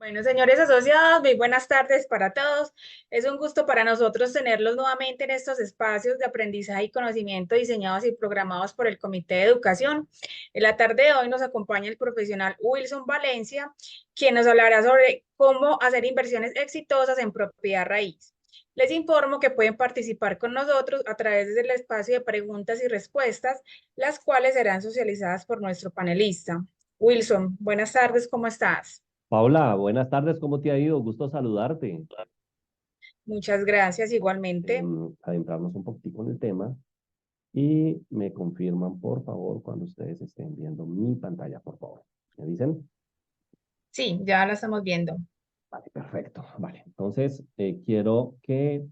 Bueno, señores asociados, muy buenas tardes para todos. Es un gusto para nosotros tenerlos nuevamente en estos espacios de aprendizaje y conocimiento diseñados y programados por el Comité de Educación. En la tarde de hoy nos acompaña el profesional Wilson Valencia, quien nos hablará sobre cómo hacer inversiones exitosas en propiedad raíz. Les informo que pueden participar con nosotros a través del espacio de preguntas y respuestas, las cuales serán socializadas por nuestro panelista. Wilson, buenas tardes, ¿cómo estás? Paula, buenas tardes, ¿cómo te ha ido? Gusto saludarte. Muchas gracias, igualmente. Adentrarnos un poquitico en el tema y me confirman, por favor, cuando ustedes estén viendo mi pantalla, por favor. ¿Me dicen? Sí, ya la estamos viendo. Vale, perfecto. Vale, entonces quiero que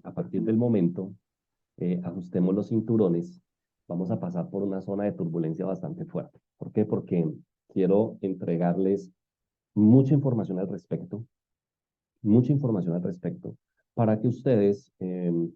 a partir del momento ajustemos los cinturones. Vamos a pasar por una zona de turbulencia bastante fuerte. ¿Por qué? Porque quiero entregarles mucha información al respecto, mucha información al respecto para que ustedes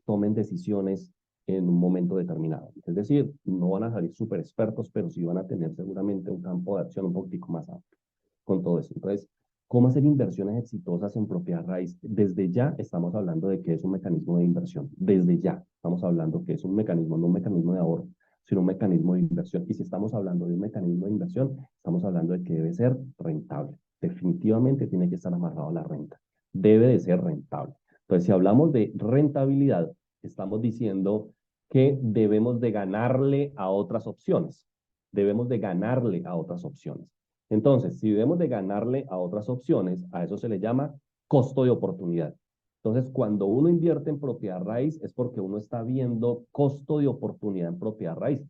tomen decisiones en un momento determinado. Es decir, no van a salir súper expertos, pero sí van a tener seguramente un campo de acción un poquitico más amplio con todo eso. Entonces, ¿cómo hacer inversiones exitosas en propiedad raíz? Desde ya estamos hablando de que es un mecanismo de inversión. Desde ya estamos hablando que es un mecanismo, no un mecanismo de ahorro, sino un mecanismo de inversión. Y si estamos hablando de un mecanismo de inversión, estamos hablando de que debe ser rentable. Definitivamente tiene que estar amarrado a la renta. Debe de ser rentable. Entonces, si hablamos de rentabilidad, estamos diciendo que debemos de ganarle a otras opciones. Debemos de ganarle a otras opciones. Entonces, si debemos de ganarle a otras opciones, a eso se le llama costo de oportunidad. Entonces, cuando uno invierte en propiedad raíz es porque uno está viendo costo de oportunidad en propiedad raíz.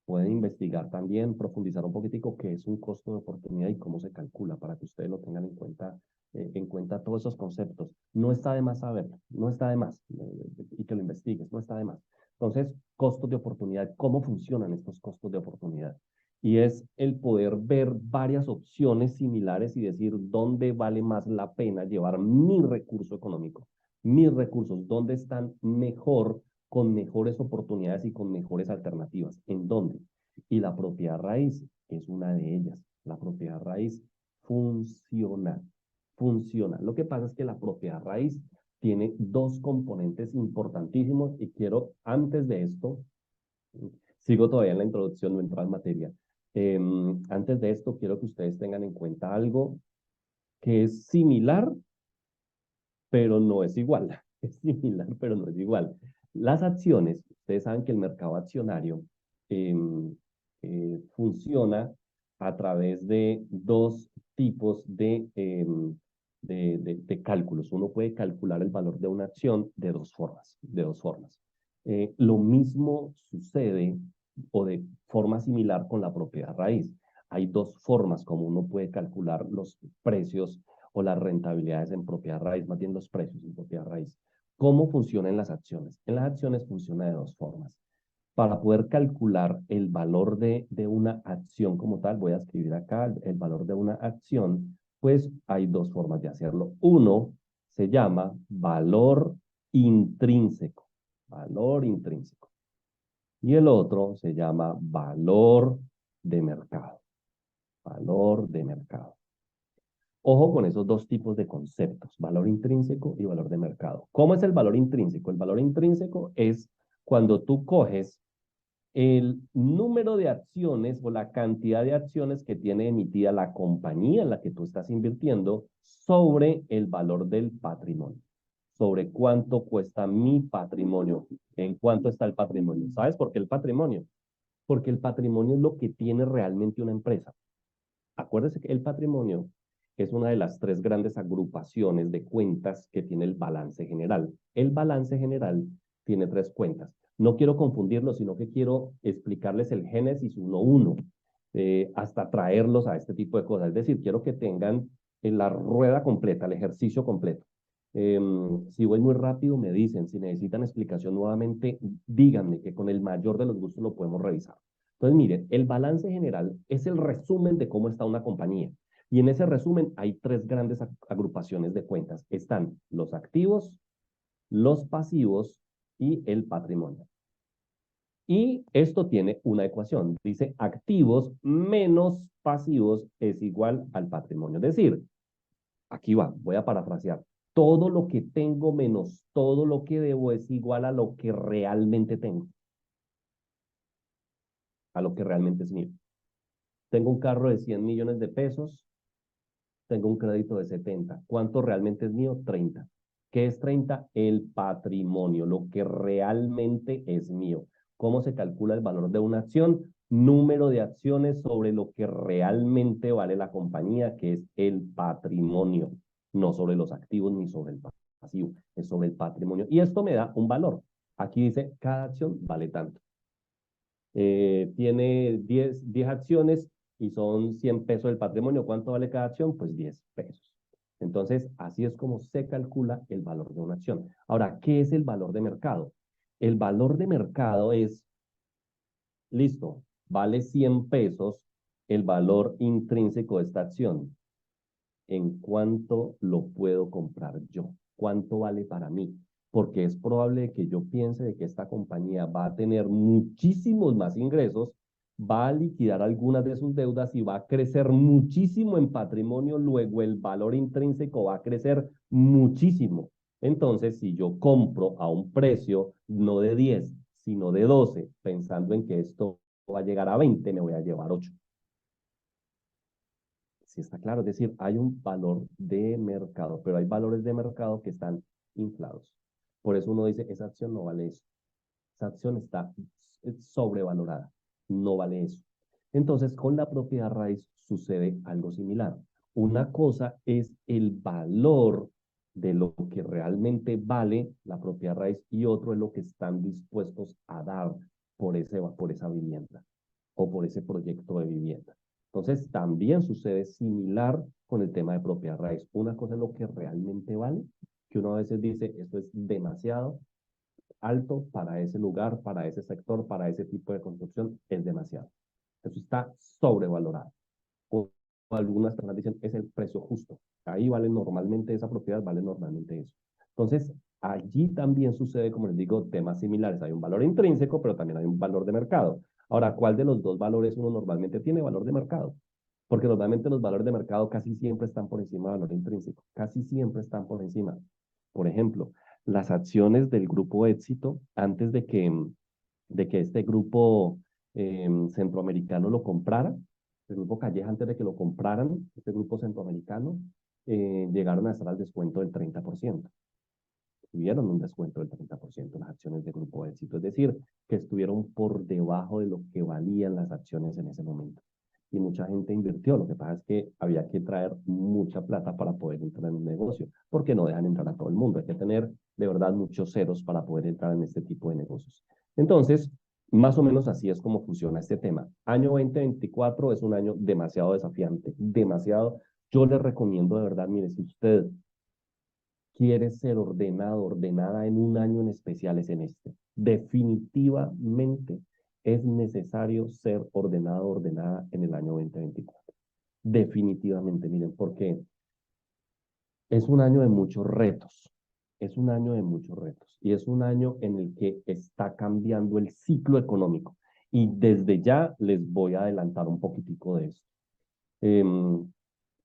Pueden investigar también, profundizar un poquitico qué es un costo de oportunidad y cómo se calcula para que ustedes lo tengan en cuenta todos esos conceptos. No está de más saberlo, no está de más, y que lo investigues, no está de más. Entonces, costos de oportunidad, ¿cómo funcionan estos costos de oportunidad? Y es el poder ver varias opciones similares y decir dónde vale más la pena llevar mi recurso económico, mis recursos, dónde están mejor, con mejores oportunidades y con mejores alternativas. ¿En dónde? Y la propiedad raíz es una de ellas. La propiedad raíz funciona, funciona. Lo que pasa es que la propiedad raíz tiene dos componentes importantísimos y quiero, antes de esto, sigo todavía en la introducción, no entro en materia. Antes de esto, quiero que ustedes tengan en cuenta algo que es similar, pero no es igual. Es similar, pero no es igual. Las acciones, ustedes saben que el mercado accionario eh, funciona a través de dos tipos de cálculos. Uno puede calcular el valor de una acción de dos formas, de dos formas. Lo mismo sucede o de forma similar con la propiedad raíz. Hay dos formas como uno puede calcular los precios o las rentabilidades en propiedad raíz, más bien los precios en propiedad raíz. ¿Cómo funcionan las acciones? En las acciones funciona de dos formas. Para poder calcular el valor de una acción como tal, voy a escribir acá el valor de una acción, pues hay dos formas de hacerlo. Uno se llama valor intrínseco, valor intrínseco. Y el otro se llama valor de mercado, valor de mercado. Ojo con esos dos tipos de conceptos, valor intrínseco y valor de mercado. ¿Cómo es el valor intrínseco? El valor intrínseco es cuando tú coges el número de acciones o la cantidad de acciones que tiene emitida la compañía en la que tú estás invirtiendo sobre el valor del patrimonio, sobre cuánto cuesta mi patrimonio, en cuánto está el patrimonio. ¿Sabes por qué el patrimonio? Porque el patrimonio es lo que tiene realmente una empresa. Acuérdese que el patrimonio es una de las tres grandes agrupaciones de cuentas que tiene el balance general. El balance general tiene tres cuentas. No quiero confundirlos, sino que quiero explicarles el Génesis 1.1, hasta traerlos a este tipo de cosas. Es decir, quiero que tengan en la rueda completa, el ejercicio completo. Si voy muy rápido, me dicen. Si necesitan explicación nuevamente, díganme que con el mayor de los gustos lo podemos revisar. Entonces, miren, el balance general es el resumen de cómo está una compañía. Y en ese resumen hay tres grandes agrupaciones de cuentas. Están los activos, los pasivos y el patrimonio. Y esto tiene una ecuación. Dice activos menos pasivos es igual al patrimonio. Es decir, aquí va, voy a parafrasear. Todo lo que tengo menos todo lo que debo es igual a lo que realmente tengo, a lo que realmente es mío. Tengo un carro de 100 millones de pesos, tengo un crédito de 70. ¿Cuánto realmente es mío? 30. ¿Qué es 30? El patrimonio, lo que realmente es mío. ¿Cómo se calcula el valor de una acción? Número de acciones sobre lo que realmente vale la compañía, que es el patrimonio, no sobre los activos ni sobre el pasivo, es sobre el patrimonio. Y esto me da un valor. Aquí dice, cada acción vale tanto. Tiene 10 acciones y son 100 pesos el patrimonio. ¿Cuánto vale cada acción? Pues 10 pesos. Entonces, así es como se calcula el valor de una acción. Ahora, ¿qué es el valor de mercado? El valor de mercado es, listo, vale 100 pesos el valor intrínseco de esta acción. ¿En cuánto lo puedo comprar yo? ¿Cuánto vale para mí? Porque es probable que yo piense de que esta compañía va a tener muchísimos más ingresos, va a liquidar algunas de sus deudas y va a crecer muchísimo en patrimonio, luego el valor intrínseco va a crecer muchísimo. Entonces, si yo compro a un precio no de 10, sino de 12, pensando en que esto va a llegar a 20, me voy a llevar 8. Sí, está claro, es decir, hay un valor de mercado, pero hay valores de mercado que están inflados. Por eso uno dice, esa acción no vale eso. Esa acción está sobrevalorada, no vale eso. Entonces, con la propiedad raíz sucede algo similar. Una cosa es el valor de lo que realmente vale la propiedad raíz y otro es lo que están dispuestos a dar por esa vivienda o por ese proyecto de vivienda. Entonces, también sucede similar con el tema de propiedad raíz. Una cosa es lo que realmente vale, que uno a veces dice, esto es demasiado alto para ese lugar, para ese sector, para ese tipo de construcción, es demasiado. Eso está sobrevalorado. O algunas personas dicen, es el precio justo. Ahí vale normalmente esa propiedad, vale normalmente eso. Entonces, allí también sucede, como les digo, temas similares. Hay un valor intrínseco, pero también hay un valor de mercado. Ahora, ¿cuál de los dos valores uno normalmente tiene? Valor de mercado. Porque normalmente los valores de mercado casi siempre están por encima del valor intrínseco. Casi siempre están por encima. Por ejemplo, las acciones del grupo Éxito, antes de que este grupo centroamericano lo comprara, el grupo Calleja, antes de que lo compraran, este grupo centroamericano, llegaron a estar al descuento del 30%. Tuvieron un descuento del 30% las acciones de Grupo Éxito, es decir, que estuvieron por debajo de lo que valían las acciones en ese momento. Y mucha gente invirtió, lo que pasa es que había que traer mucha plata para poder entrar en un negocio, porque no dejan entrar a todo el mundo, hay que tener de verdad muchos ceros para poder entrar en este tipo de negocios. Entonces, más o menos así es como funciona este tema. Año 2024 es un año demasiado desafiante, demasiado. Yo les recomiendo de verdad, mire, si usted quiere ser ordenado, ordenada en un año en especial, es en este. Definitivamente es necesario ser ordenado, ordenada en el año 2024. Definitivamente, miren, porque es un año de muchos retos. Es un año de muchos retos. Y es un año en el que está cambiando el ciclo económico. Y desde ya les voy a adelantar un poquitico de esto. Eh,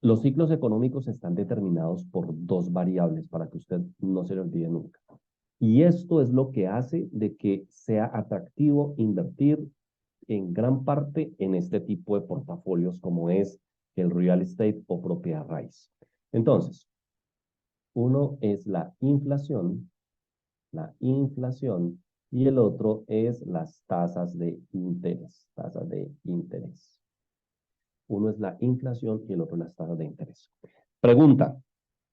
los ciclos económicos están determinados por dos variables para que usted no se le olvide nunca. Y esto es lo que hace de que sea atractivo invertir en gran parte en este tipo de portafolios como es el real estate o propiedad raíz. Entonces, uno es la inflación, y el otro es las tasas de interés, tasas de interés. Uno es la inflación y el otro las tasas de interés. Pregunta,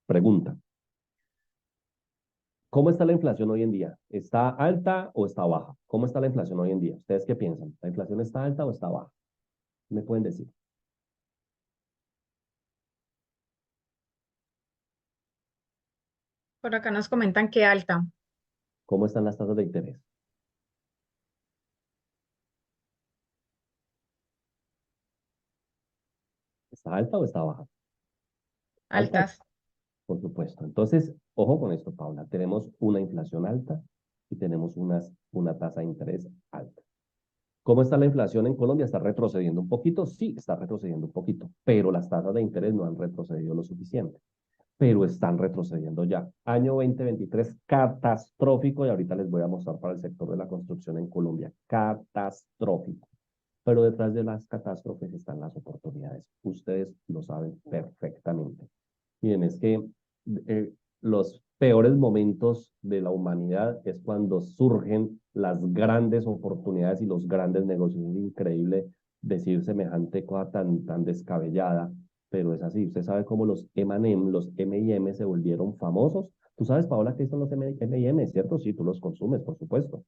pregunta. ¿Cómo está la inflación hoy en día? ¿Está alta o está baja? ¿Cómo está la inflación hoy en día? ¿Ustedes qué piensan? ¿La inflación está alta o está baja? ¿Me pueden decir? Por acá nos comentan que alta. ¿Cómo están las tasas de interés? ¿Está alta o está baja? Alta, Altas. por supuesto. Entonces, ojo con esto, Paula. Tenemos una inflación alta y tenemos una tasa de interés alta. ¿Cómo está la inflación en Colombia? ¿Está retrocediendo un poquito? Sí, está retrocediendo un poquito, pero las tasas de interés no han retrocedido lo suficiente. pero están retrocediendo ya. Año 2023 catastrófico, y ahorita les voy a mostrar para el sector de la construcción en Colombia, catastrófico. Pero detrás de las catástrofes están las oportunidades. Ustedes lo saben perfectamente. Miren, es que los peores momentos de la humanidad es cuando surgen las grandes oportunidades y los grandes negocios. Es increíble decir semejante cosa tan descabellada, pero es así. Usted sabe cómo los M&M, los M&M se volvieron famosos. ¿Tú sabes, Paola, qué son los M&M, cierto? Sí, tú los consumes, por supuesto.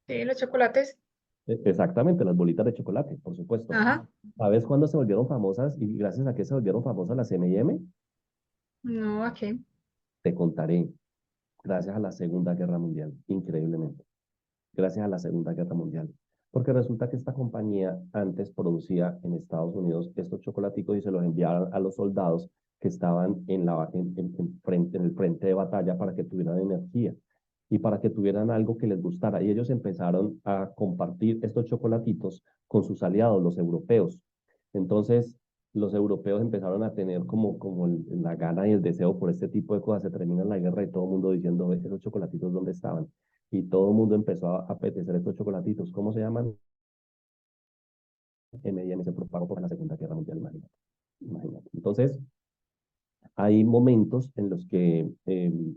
Sí, los chocolates. Exactamente, las bolitas de chocolate, por supuesto. Ajá. ¿Sabes cuándo se volvieron famosas y gracias a qué se volvieron famosas las M&M? No, aquí. Te contaré. Gracias a la Segunda Guerra Mundial, increíblemente. Gracias a la Segunda Guerra Mundial. Porque resulta que esta compañía antes producía en Estados Unidos estos chocolaticos y se los enviaban a los soldados que estaban en el frente de batalla para que tuvieran energía y para que tuvieran algo que les gustara. Y ellos empezaron a compartir estos chocolatitos con sus aliados, los europeos. Entonces, los europeos empezaron a tener como la gana y el deseo por este tipo de cosas. Se termina la guerra y todo el mundo diciendo, esos chocolatitos, ¿dónde estaban? Y todo el mundo empezó a apetecer estos chocolatitos. ¿Cómo se llaman? M&M se propagó por la Segunda Guerra Mundial, imagínate. Imagínate. Entonces, hay momentos en los que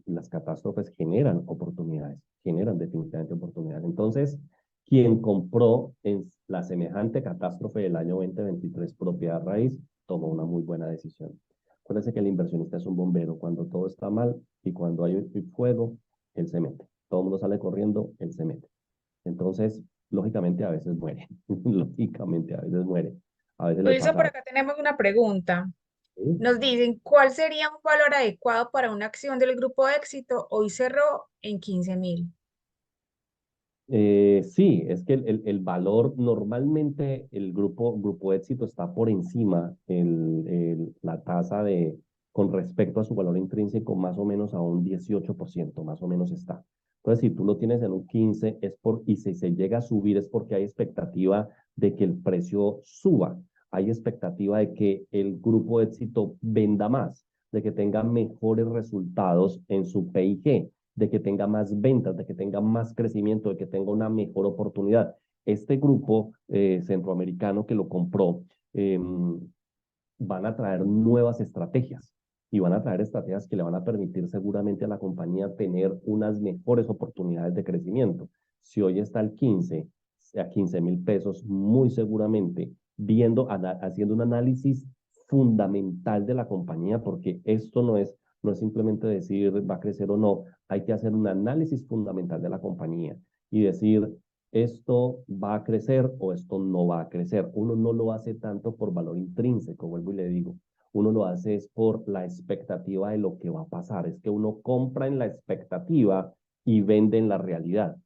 las catástrofes generan oportunidades, generan definitivamente oportunidades. Entonces, quien compró en la semejante catástrofe del año 2023 propiedad raíz, tomó una muy buena decisión. Acuérdense que el inversionista es un bombero. Cuando todo está mal y cuando hay fuego, él se mete. Todo el mundo sale corriendo, él se mete. Entonces, lógicamente a veces muere. Lógicamente a veces muere. A veces le Luisa, por pasa. acá tenemos una pregunta. ¿Sí? Nos dicen, ¿cuál sería un valor adecuado para una acción del grupo de éxito? Hoy cerró en 15.000. Sí, es que el valor, normalmente el grupo éxito está por encima, la tasa con respecto a su valor intrínseco, más o menos a un 18%, más o menos está. Entonces, si tú lo tienes en un 15, y si se llega a subir es porque hay expectativa de que el precio suba, hay expectativa de que el grupo éxito venda más, de que tenga mejores resultados en su P&G, de que tenga más ventas, de que tenga más crecimiento, de que tenga una mejor oportunidad. Este grupo centroamericano que lo compró van a traer nuevas estrategias y van a traer estrategias que le van a permitir seguramente a la compañía tener unas mejores oportunidades de crecimiento. Si hoy está al 15, a 15.000 pesos, muy seguramente haciendo un análisis fundamental de la compañía, porque esto no es simplemente decir va a crecer o no, hay que hacer un análisis fundamental de la compañía y decir, esto va a crecer o esto no va a crecer. Uno no lo hace tanto por valor intrínseco, vuelvo y le digo. Uno lo hace es por la expectativa de lo que va a pasar. Es que uno compra en la expectativa y vende en la realidad.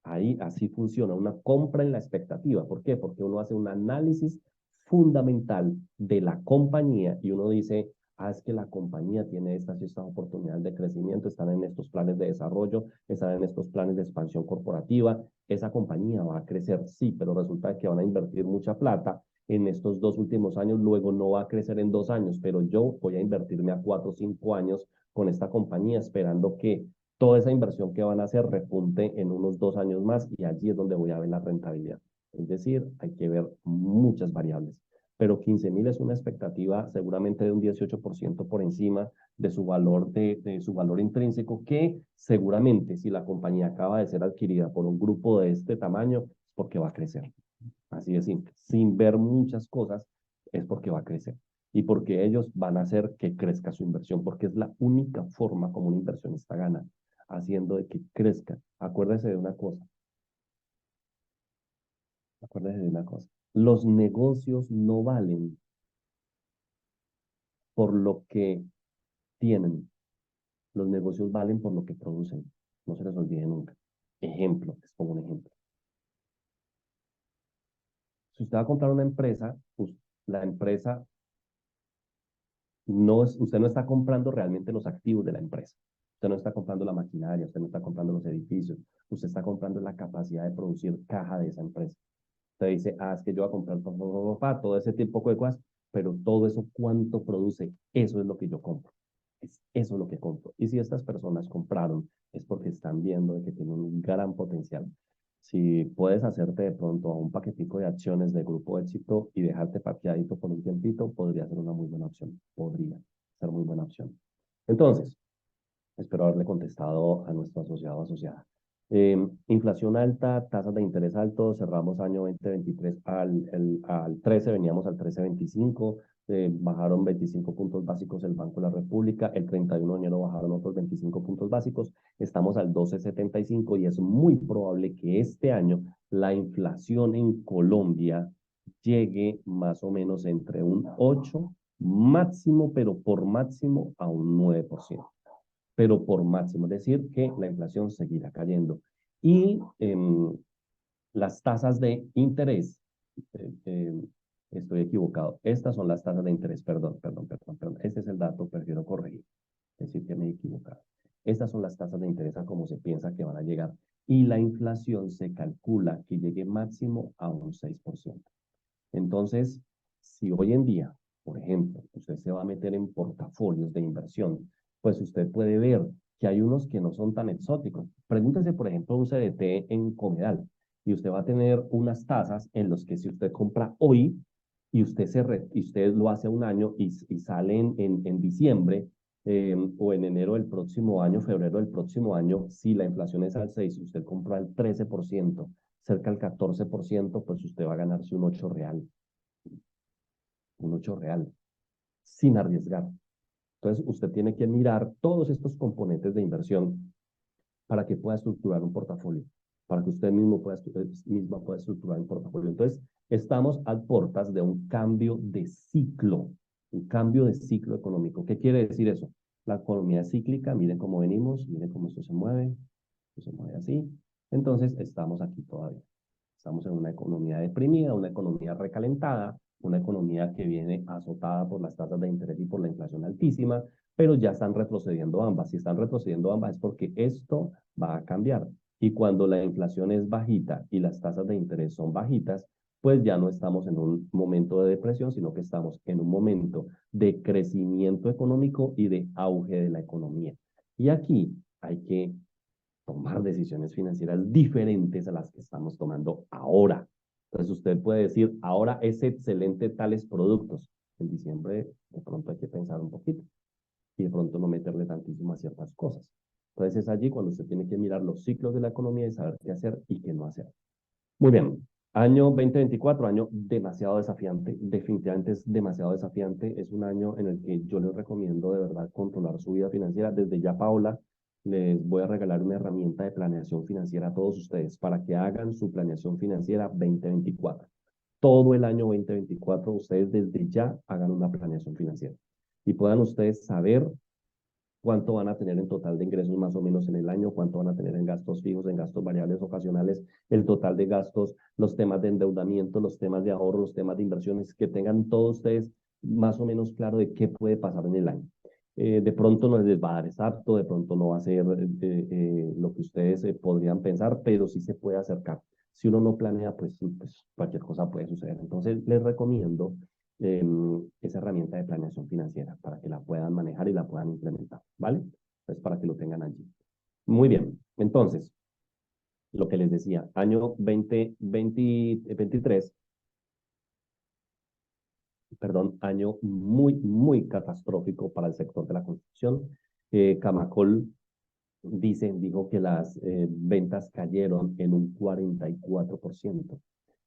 Ahí así funciona, una compra en la expectativa. ¿Por qué? Porque uno hace un análisis fundamental de la compañía y uno dice, es que la compañía tiene estas y estas oportunidades de crecimiento, están en estos planes de desarrollo, están en estos planes de expansión corporativa, esa compañía va a crecer, sí, pero resulta que van a invertir mucha plata en estos 2 últimos años, luego no va a crecer en 2 años, pero yo voy a invertirme a 4 o 5 años con esta compañía esperando que toda esa inversión que van a hacer repunte en unos 2 años más y allí es donde voy a ver la rentabilidad. Es decir, hay que ver muchas variables. Pero 15.000 es una expectativa seguramente de un 18% por encima de su valor intrínseco, que seguramente si la compañía acaba de ser adquirida por un grupo de este tamaño, es porque va a crecer. Así de simple. Sin ver muchas cosas, es porque va a crecer. Y porque ellos van a hacer que crezca su inversión, porque es la única forma como un inversionista gana, haciendo de que crezca. Acuérdese de una cosa. Los negocios no valen por lo que tienen. Los negocios valen por lo que producen. No se les olvide nunca. Ejemplo, les pongo un ejemplo. Si usted va a comprar una empresa, pues la empresa usted no está comprando realmente los activos de la empresa. Usted no está comprando la maquinaria, usted no está comprando los edificios, usted está comprando la capacidad de producir caja de esa empresa. Usted dice, es que yo voy a comprar todo ese tipo de cosas, pero todo eso, ¿cuánto produce? Eso es lo que yo compro. Es eso lo que compro. Y si estas personas compraron, es porque están viendo de que tienen un gran potencial. Si puedes hacerte de pronto a un paquetico de acciones de Grupo Éxito y dejarte parqueadito por un tiempito, podría ser una muy buena opción. Podría ser muy buena opción. Entonces, espero haberle contestado a nuestro asociado o asociada. Inflación alta, tasas de interés altos, cerramos año 2023 al 13, veníamos al 13.25, bajaron 25 puntos básicos el Banco de la República, el 31 de enero bajaron otros 25 puntos básicos, estamos al 12.75 y es muy probable que este año la inflación en Colombia llegue más o menos entre un 8 máximo, pero por máximo a un 9%, pero por máximo, es decir, que la inflación seguirá cayendo. Y las tasas de interés, eh, eh, estoy equivocado, estas son las tasas de interés, perdón, este es el dato, prefiero corregir, es decir, que me he equivocado. Estas son las tasas de interés a como se piensa que van a llegar y la inflación se calcula que llegue máximo a un 6%. Entonces, si hoy en día, por ejemplo, usted se va a meter en portafolios de inversión, pues usted puede ver que hay unos que no son tan exóticos. Pregúntese, por ejemplo, un CDT en Comedal y usted va a tener unas tasas en los que si usted compra hoy y usted lo hace un año y sale en diciembre o en enero del próximo año, febrero del próximo año, si la inflación es al 6 y usted compra al 13%, cerca del 14%, pues usted va a ganarse un 8 real, sin arriesgar. Entonces, usted tiene que mirar todos estos componentes de inversión para que pueda estructurar un portafolio, para que usted misma pueda estructurar un portafolio. Entonces, estamos a puertas de un cambio de ciclo económico. ¿Qué quiere decir eso? La economía es cíclica, miren cómo venimos, miren cómo esto se mueve así. Entonces, estamos aquí todavía. Estamos en una economía deprimida, una economía recalentada, una economía que viene azotada por las tasas de interés y por la inflación altísima, pero ya están retrocediendo ambas. Si están retrocediendo ambas es porque esto va a cambiar. Y cuando la inflación es bajita y las tasas de interés son bajitas, pues ya no estamos en un momento de depresión, sino que estamos en un momento de crecimiento económico y de auge de la economía. Y aquí hay que tomar decisiones financieras diferentes a las que estamos tomando ahora. Entonces usted puede decir, ahora es excelente tales productos. En diciembre de pronto hay que pensar un poquito y de pronto no meterle tantísimo a ciertas cosas. Entonces es allí cuando usted tiene que mirar los ciclos de la economía y saber qué hacer y qué no hacer. Muy bien. Año 2024, año demasiado desafiante, definitivamente es demasiado desafiante, es un año en el que yo les recomiendo de verdad controlar su vida financiera. Desde ya, Paola, les voy a regalar una herramienta de planeación financiera a todos ustedes para que hagan su planeación financiera 2024. Todo el año 2024, ustedes desde ya hagan una planeación financiera y puedan ustedes saber cuánto van a tener en total de ingresos más o menos en el año, cuánto van a tener en gastos fijos, en gastos variables ocasionales, el total de gastos, los temas de endeudamiento, los temas de ahorro, los temas de inversiones, que tengan todos ustedes más o menos claro de qué puede pasar en el año. De pronto no les va a dar exacto, de pronto no va a ser lo que ustedes podrían pensar, pero sí se puede acercar. Si uno no planea, pues cualquier cosa puede suceder. Entonces, les recomiendo esa herramienta de planeación financiera para que la puedan manejar y la puedan implementar, ¿vale? Entonces, para que lo tengan allí. Muy bien, entonces, lo que les decía, año 2023, perdón, año muy catastrófico para el sector de la construcción. Camacol dijo que las ventas cayeron en un 44%.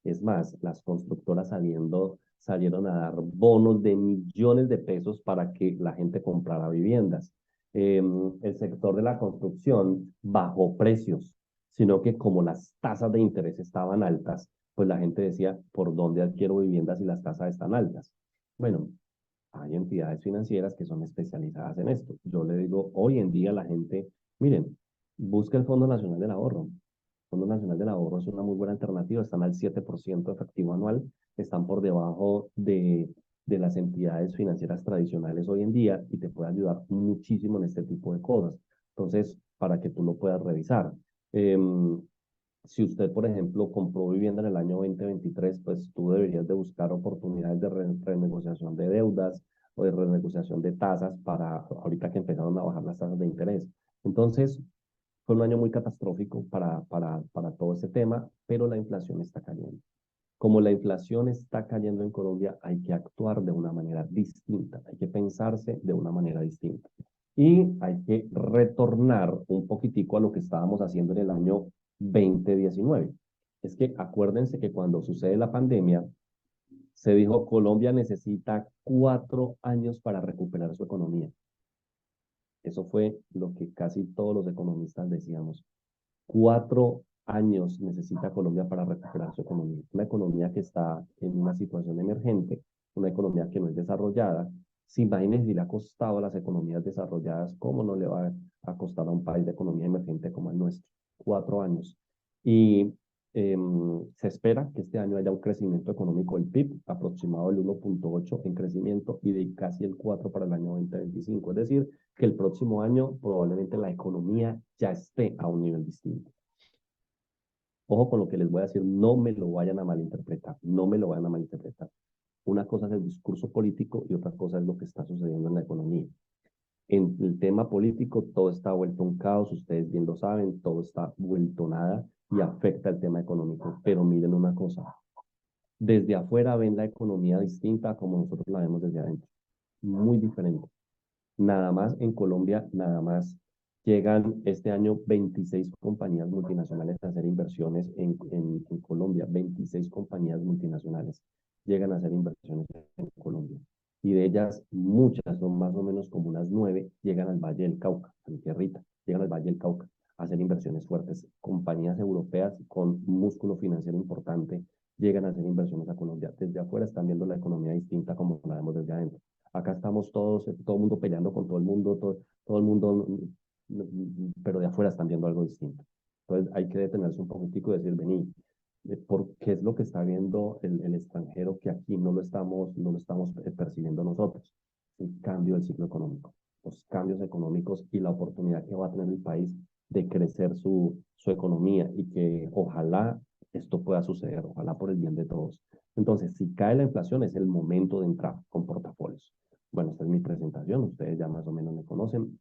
Es más, las constructoras salieron a dar bonos de millones de pesos para que la gente comprara viviendas. El sector de la construcción bajó precios, sino que como las tasas de interés estaban altas, pues la gente decía, ¿por dónde adquiero viviendas si las tasas están altas? Bueno, hay entidades financieras que son especializadas en esto. Yo le digo, hoy en día la gente, miren, busca el Fondo Nacional del Ahorro. El Fondo Nacional del Ahorro es una muy buena alternativa, están al 7% efectivo anual, están por debajo de las entidades financieras tradicionales hoy en día y te puede ayudar muchísimo en este tipo de cosas. Entonces, para que tú lo puedas revisar. Si usted, por ejemplo, compró vivienda en el año 2023, pues tú deberías de buscar oportunidades de renegociación de deudas, o de renegociación de tasas para ahorita que empezaron a bajar las tasas de interés. Entonces, fue un año muy catastrófico para todo ese tema, pero la inflación está cayendo. Como la inflación está cayendo en Colombia, hay que actuar de una manera distinta, hay que pensarse de una manera distinta. Y hay que retornar un poquitico a lo que estábamos haciendo en el año 2019. Es que acuérdense que cuando sucede la pandemia, se dijo Colombia necesita 4 años para recuperar su economía. Eso fue lo que casi todos los economistas decíamos. 4 años necesita Colombia para recuperar su economía. Una economía que está en una situación emergente, una economía que no es desarrollada. Si imagínense si le ha costado a las economías desarrolladas, ¿cómo no le va a costar a un país de economía emergente como el nuestro? 4 años. Y se espera que este año haya un crecimiento económico del PIB aproximado del 1.8 en crecimiento y de casi el 4 para el año 2025. Es decir, que el próximo año probablemente la economía ya esté a un nivel distinto. Ojo con lo que les voy a decir, no me lo vayan a malinterpretar, no me lo vayan a malinterpretar. Una cosa es el discurso político y otra cosa es lo que está sucediendo en la economía. En el tema político todo está vuelto un caos, ustedes bien lo saben, todo está vuelto nada y afecta el tema económico. Pero miren una cosa, desde afuera ven la economía distinta a como nosotros la vemos desde adentro, muy diferente. Nada más en Colombia, nada más llegan este año 26 compañías multinacionales a hacer inversiones en Colombia. 26 compañías multinacionales llegan a hacer inversiones en Colombia. Y de ellas, muchas, son más o menos como unas 9, llegan al Valle del Cauca, a mi tierrita, llegan al Valle del Cauca a hacer inversiones fuertes. Compañías europeas con músculo financiero importante llegan a hacer inversiones a Colombia. Desde afuera están viendo la economía distinta como la vemos desde adentro. Acá estamos todos, todo el mundo peleando con todo el mundo, todo el mundo, pero de afuera están viendo algo distinto. Entonces hay que detenerse un poquitico y decir, vení, ¿por qué es lo que está viendo el extranjero que aquí no lo estamos percibiendo nosotros? El cambio del ciclo económico, los cambios económicos y la oportunidad que va a tener el país de crecer su economía y que ojalá esto pueda suceder, ojalá por el bien de todos. Entonces, si cae la inflación, es el momento de entrar con portafolios. Bueno, esta es mi presentación, ustedes ya más o menos me conocen.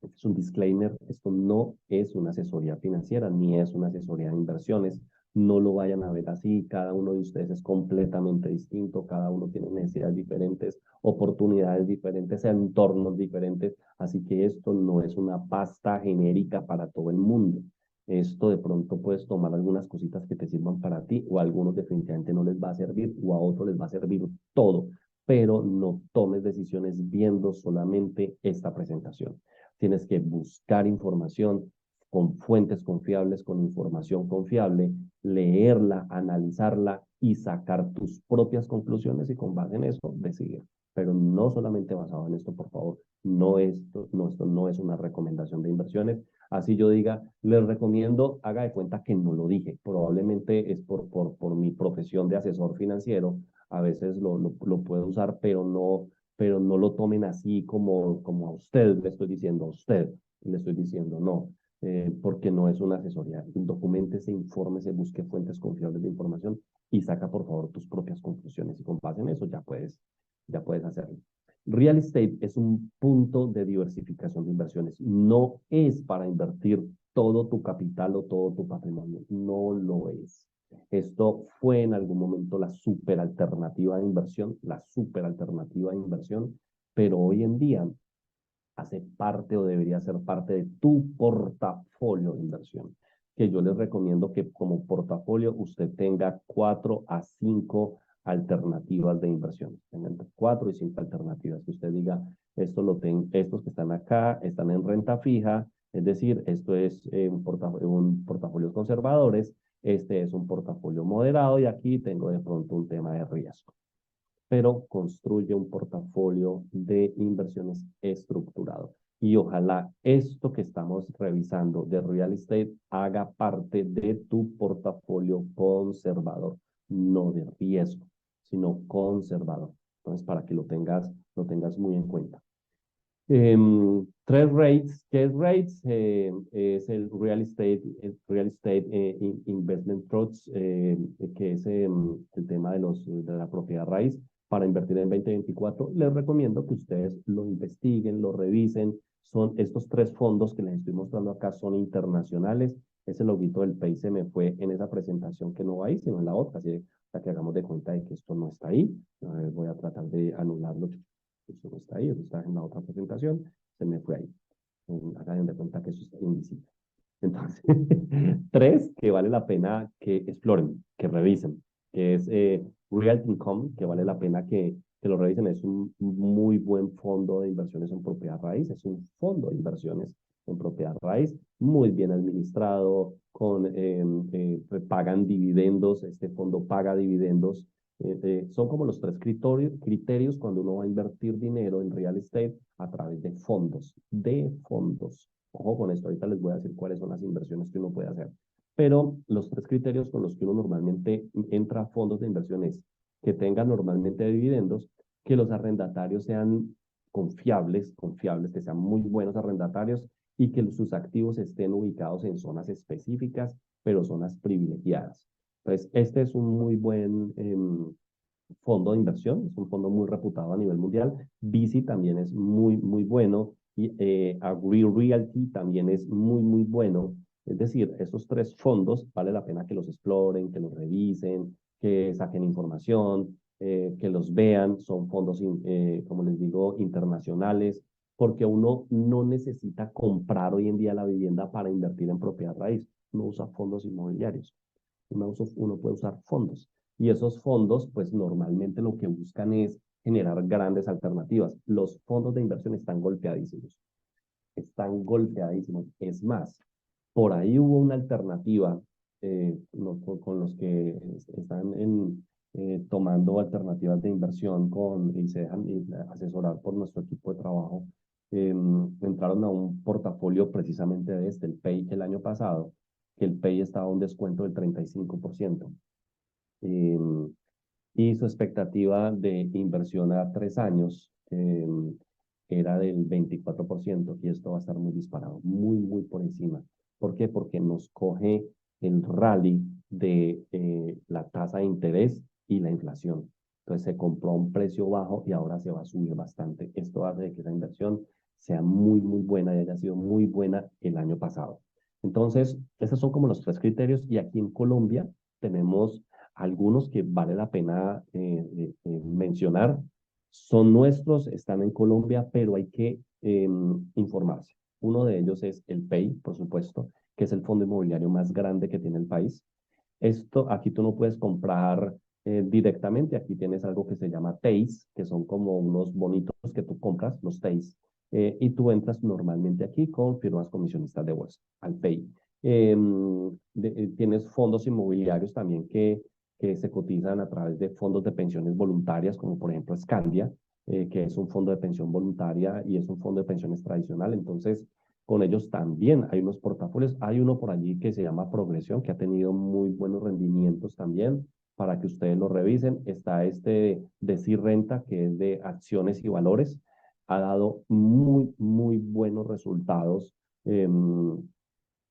Este es un disclaimer, esto no es una asesoría financiera, ni es una asesoría de inversiones. No lo vayan a ver así, cada uno de ustedes es completamente distinto, cada uno tiene necesidades diferentes, oportunidades diferentes, entornos diferentes, así que esto no es una pasta genérica para todo el mundo. Esto de pronto puedes tomar algunas cositas que te sirvan para ti, o a algunos definitivamente no les va a servir, o a otros les va a servir todo, pero no tomes decisiones viendo solamente esta presentación. Tienes que buscar información con fuentes confiables, con información confiable, leerla, analizarla y sacar tus propias conclusiones y con base en eso decidir. Pero no solamente basado en esto, por favor. Esto no es una recomendación de inversiones. Así yo diga, les recomiendo, haga de cuenta que no lo dije. Probablemente es por mi profesión de asesor financiero. A veces lo puedo usar, pero no lo tomen así como a usted le estoy diciendo, a usted le estoy diciendo, no, porque no es una asesoría. Documentese, infórmese, busque fuentes confiables de información y saca por favor tus propias conclusiones y con base en eso ya puedes hacerlo. Real estate es un punto de diversificación de inversiones. No es para invertir todo tu capital o todo tu patrimonio. No lo es. Esto fue en algún momento la superalternativa de inversión, pero hoy en día hace parte o debería ser parte de tu portafolio de inversión, que yo les recomiendo que como portafolio usted tenga 4 a 5 alternativas de inversión. Tengan 4 y 5 alternativas, que usted diga, estos que están acá están en renta fija, es decir, esto es un portafolio conservadores, este es un portafolio moderado y aquí tengo de pronto un tema de riesgo. Pero construye un portafolio de inversiones estructurado. Y ojalá esto que estamos revisando de real estate haga parte de tu portafolio conservador, no de riesgo, sino conservador. Entonces, para que lo tengas muy en cuenta. Tres rates. ¿Qué es rates? Es el real estate investment trusts, que es el tema de la propiedad raíz. para invertir en 2024, les recomiendo que ustedes lo investiguen, lo revisen. Son estos tres fondos que les estoy mostrando acá, son internacionales. Ese loguito del PEI se me fue en esa presentación que no va ahí, sino en la otra, así para que hagamos de cuenta de que esto no está ahí. A ver, voy a tratar de anularlo. Esto no está ahí, esto está en la otra presentación, se me fue ahí. Hagan de cuenta que eso está invisible. Entonces, tres que vale la pena que exploren, que revisen, que es Real Income, que vale la pena que lo revisen. Es un muy buen fondo de inversiones en propiedad raíz, es un fondo de inversiones en propiedad raíz, muy bien administrado, pagan dividendos, este fondo paga dividendos. Son como los tres criterios cuando uno va a invertir dinero en real estate a través de fondos, de fondos. Ojo con esto, ahorita les voy a decir cuáles son las inversiones que uno puede hacer. Pero los tres criterios con los que uno normalmente entra a fondos de inversiones que tengan normalmente dividendos, que los arrendatarios sean confiables, que sean muy buenos arrendatarios y que sus activos estén ubicados en zonas específicas, pero zonas privilegiadas. Entonces, este es un muy buen fondo de inversión, es un fondo muy reputado a nivel mundial. Bici también es muy bueno y Agree Realty también es muy bueno. Es decir, esos tres fondos vale la pena que los exploren, que los revisen, que saquen información, que los vean. Son fondos, como les digo, internacionales, porque uno no necesita comprar hoy en día la vivienda para invertir en propiedad raíz. Uno usa fondos inmobiliarios. Uno puede usar fondos. Y esos fondos, pues normalmente lo que buscan es generar grandes alternativas. Los fondos de inversión están golpeadísimos. Están golpeadísimos. Es más, por ahí hubo una alternativa con los que están tomando alternativas de inversión y se dejan asesorar por nuestro equipo de trabajo. Entraron a un portafolio precisamente de el PEI el año pasado, que el PEI estaba a un descuento del 35%. Y su expectativa de inversión a 3 años era del 24% y esto va a estar muy disparado, muy por encima. ¿Por qué? Porque nos coge el rally de la tasa de interés y la inflación. Entonces se compró a un precio bajo y ahora se va a subir bastante. Esto hace que esa inversión sea muy buena y haya sido muy buena el año pasado. Entonces, esos son como los tres criterios y aquí en Colombia tenemos algunos que vale la pena mencionar. Son nuestros, están en Colombia, pero hay que informarse. Uno de ellos es el PEI, por supuesto, que es el fondo inmobiliario más grande que tiene el país. Esto, aquí tú no puedes comprar directamente, aquí tienes algo que se llama TEIs, que son como unos bonitos que tú compras, los TEIs, y tú entras normalmente aquí con firmas comisionistas de bolsa, al PEI. Tienes fondos inmobiliarios también que se cotizan a través de fondos de pensiones voluntarias, como por ejemplo Scandia, que es un fondo de pensión voluntaria y es un fondo de pensiones tradicional. Entonces, con ellos también hay unos portafolios. Hay uno por allí que se llama Progresión, que ha tenido muy buenos rendimientos también, para que ustedes lo revisen. Está este Decir Renta, que es de acciones y valores. Ha dado muy buenos resultados en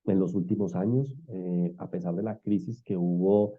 los últimos años, a pesar de la crisis que hubo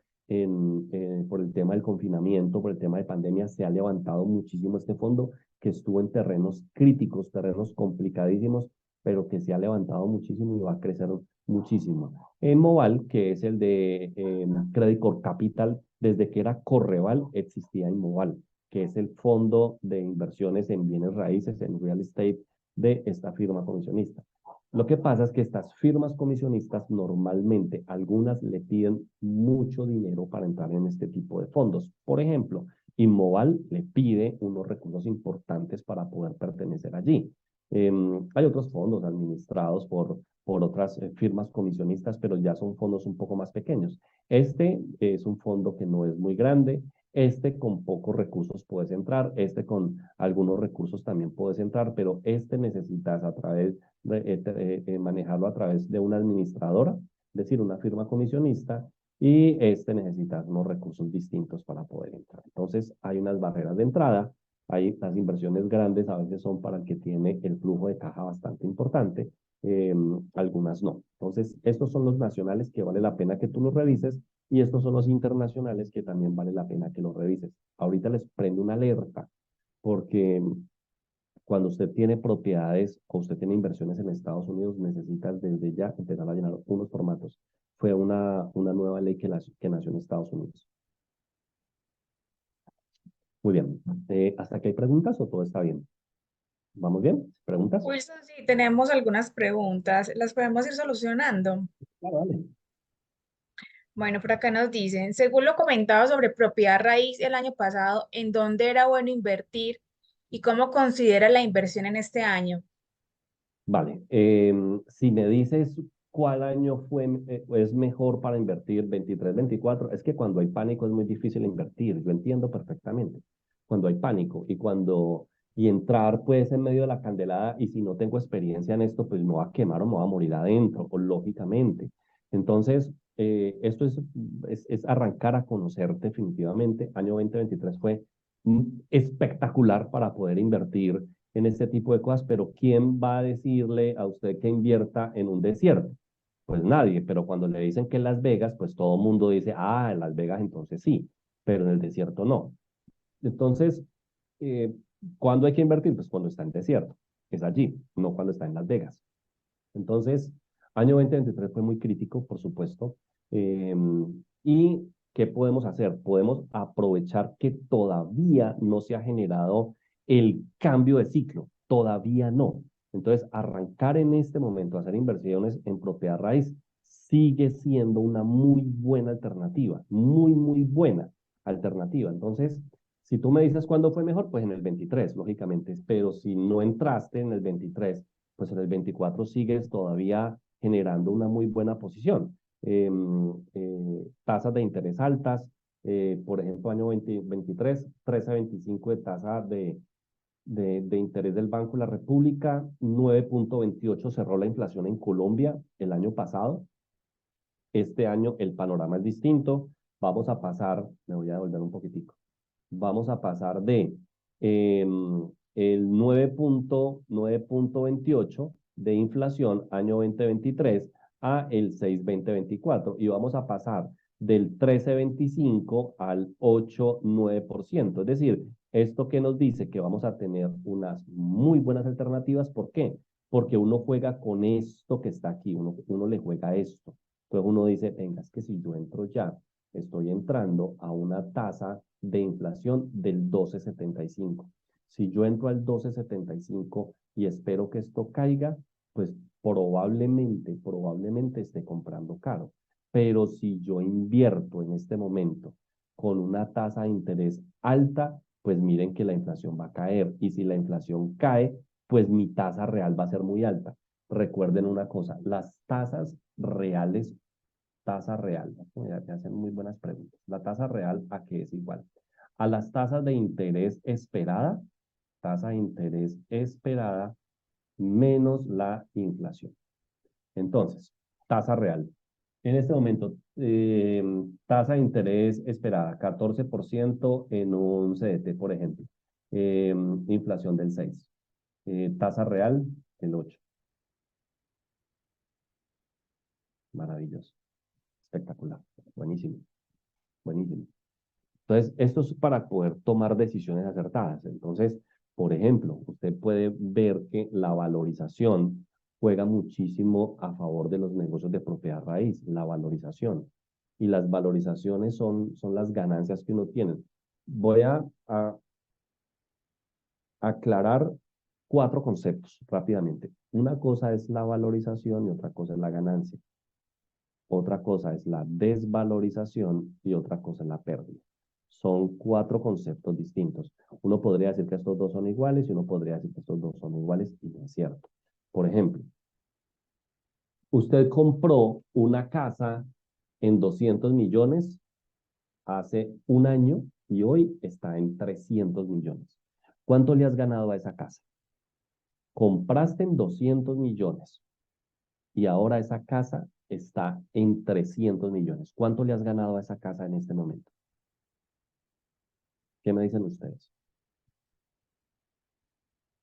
por el tema del confinamiento, por el tema de pandemia, se ha levantado muchísimo este fondo que estuvo en terrenos críticos, terrenos complicadísimos, pero que se ha levantado muchísimo y va a crecer muchísimo. En Moval, que es el de Credit Corp Capital, desde que era Correval existía Inmoval, que es el fondo de inversiones en bienes raíces, en real estate de esta firma comisionista. Lo que pasa es que estas firmas comisionistas normalmente, algunas le piden mucho dinero para entrar en este tipo de fondos. Por ejemplo, Inmoval le pide unos recursos importantes para poder pertenecer allí. Hay otros fondos administrados por otras firmas comisionistas, pero ya son fondos un poco más pequeños. Este es un fondo que no es muy grande. Este con pocos recursos puedes entrar, este con algunos recursos también puedes entrar, pero este necesitas a través manejarlo a través de una administradora, es decir, una firma comisionista, y este necesita unos recursos distintos para poder entrar. Entonces, hay unas barreras de entrada, hay las inversiones grandes a veces son para el que tiene el flujo de caja bastante importante, algunas no. Entonces, estos son los nacionales que vale la pena que tú los revises Y estos son los internacionales que también vale la pena que los revises. Ahorita les prendo una alerta porque cuando usted tiene propiedades o usted tiene inversiones en Estados Unidos, necesitas desde ya empezar a llenar unos formatos. Fue una nueva ley que nació en Estados Unidos. Muy bien. ¿Hasta aquí hay preguntas o todo está bien? ¿Vamos bien? ¿Preguntas? Wilson, sí, tenemos algunas preguntas. ¿Las podemos ir solucionando? Claro, dale. Bueno, por acá nos dicen, según lo comentado sobre propiedad raíz el año pasado, ¿en dónde era bueno invertir y cómo considera la inversión en este año? Vale. Si me dices cuál año es mejor para invertir, 23, 24, es que cuando hay pánico es muy difícil invertir. Yo entiendo perfectamente. Cuando hay pánico y entrar pues en medio de la candelada y si no tengo experiencia en esto, pues me va a quemar o me va a morir adentro, o lógicamente. Entonces, esto es arrancar a conocer definitivamente. Año 2023 fue espectacular para poder invertir en este tipo de cosas, pero ¿quién va a decirle a usted que invierta en un desierto? Pues nadie, pero cuando le dicen que en Las Vegas, pues todo el mundo dice, ah, en Las Vegas entonces sí, pero en el desierto no. Entonces, eh, ¿cuándo hay que invertir? Pues cuando está en desierto, es allí, no cuando está en Las Vegas. Entonces, año 2023 fue muy crítico, por supuesto. eh, ¿Y qué podemos hacer? Podemos aprovechar que todavía no se ha generado el cambio de ciclo, todavía no. Entonces, arrancar en este momento a hacer inversiones en propiedad raíz sigue siendo una muy buena alternativa, muy, muy buena alternativa. Entonces, si tú me dices cuándo fue mejor, pues en el 23, lógicamente, pero si no entraste en el 23, pues en el 24 sigues todavía generando una muy buena posición. Tasas de interés altas, por ejemplo, año 2023, 13.25 de tasa de interés del Banco de la República, 9.28 cerró la inflación en Colombia el año pasado. Este año el panorama es distinto. Vamos a pasar, me voy a devolver un poquitico, vamos a pasar de eh, el 9.28 de inflación año 2023 a el 6.2024 y vamos a pasar del 13.25 al 8.9%. Es decir, esto que nos dice que vamos a tener unas muy buenas alternativas. ¿Por qué? Porque uno juega con esto que está aquí, uno le juega esto. Entonces uno dice, venga, es que si yo entro ya, estoy entrando a una tasa de inflación del 12.75. Si yo entro al 12.75 y espero que esto caiga, pues probablemente esté comprando caro. Pero si yo invierto en este momento con una tasa de interés alta, pues miren que la inflación va a caer. Y si la inflación cae, pues mi tasa real va a ser muy alta. Recuerden una cosa, las tasas reales, tasa real, ya te hacen muy buenas preguntas. La tasa real, ¿a qué es igual? A las tasas de interés esperada, tasa de interés esperada menos la inflación. Entonces, tasa real. En este momento, tasa de interés esperada, 14% en un CDT, por ejemplo. Inflación del 6. Tasa real, el 8. Maravilloso. Espectacular. Buenísimo. Buenísimo. Entonces, esto es para poder tomar decisiones acertadas. Entonces, por ejemplo, usted puede ver que la valorización juega muchísimo a favor de los negocios de propiedad raíz, la valorización. Y las valorizaciones son las ganancias que uno tiene. Voy a aclarar 4 conceptos rápidamente. Una cosa es la valorización y otra cosa es la ganancia. Otra cosa es la desvalorización y otra cosa es la pérdida. Son 4 conceptos distintos. Uno podría decir que estos dos son iguales y uno podría decir que estos dos son iguales y no es cierto. Por ejemplo, usted compró una casa en 200 millones hace un año y hoy está en 300 millones. ¿Cuánto le has ganado a esa casa? Compraste en 200 millones y ahora esa casa está en 300 millones. ¿Cuánto le has ganado a esa casa en este momento? ¿Qué me dicen ustedes?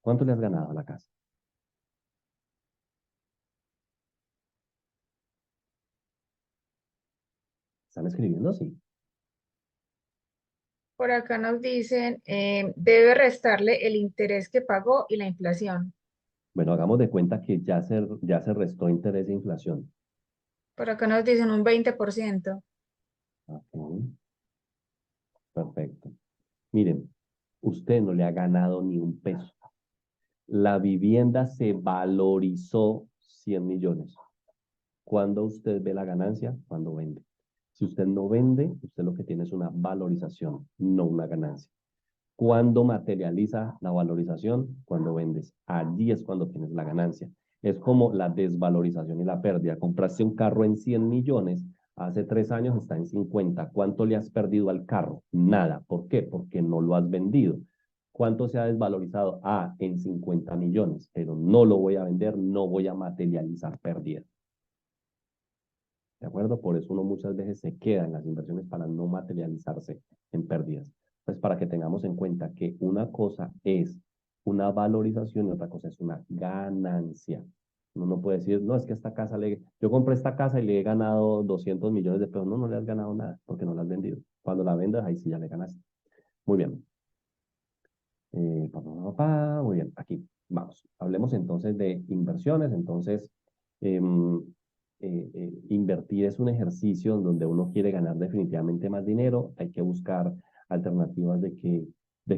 ¿Cuánto le has ganado a la casa? Esa ¿Están escribiendo? Sí. Por acá nos dicen, debe restarle el interés que pagó y la inflación. Bueno, hagamos de cuenta que ya se restó interés e inflación. Por acá nos dicen un 20%. Ok, perfecto. Miren, usted no le ha ganado ni un peso. La vivienda se valorizó 100 millones. ¿Cuándo usted ve la ganancia? Cuando vende. Si usted no vende, usted lo que tiene es una valorización, no una ganancia. ¿Cuándo materializa la valorización? Cuando vendes. Allí es cuando tienes la ganancia. Es como la desvalorización y la pérdida. Compraste un carro en 100 millones, hace 3 años está en 50. ¿Cuánto le has perdido al carro? Nada. ¿Por qué? Porque no lo has vendido. ¿Cuánto se ha desvalorizado? Ah, en 50 millones, pero no lo voy a vender, no voy a materializar pérdida. ¿De acuerdo? Por eso uno muchas veces se queda en las inversiones para no materializarse en pérdidas. Pues para que tengamos en cuenta que una cosa es una valorización y otra cosa es una ganancia. Uno no puede decir, no, es que yo compré esta casa y le he ganado 200 millones de pesos. No, no le has ganado nada porque no la has vendido. Cuando la vendas, ahí sí ya le ganaste. Muy bien. Muy bien, aquí vamos. Hablemos entonces de inversiones. Entonces, em, invertir es un ejercicio en donde uno quiere ganar definitivamente más dinero. Hay que buscar alternativas de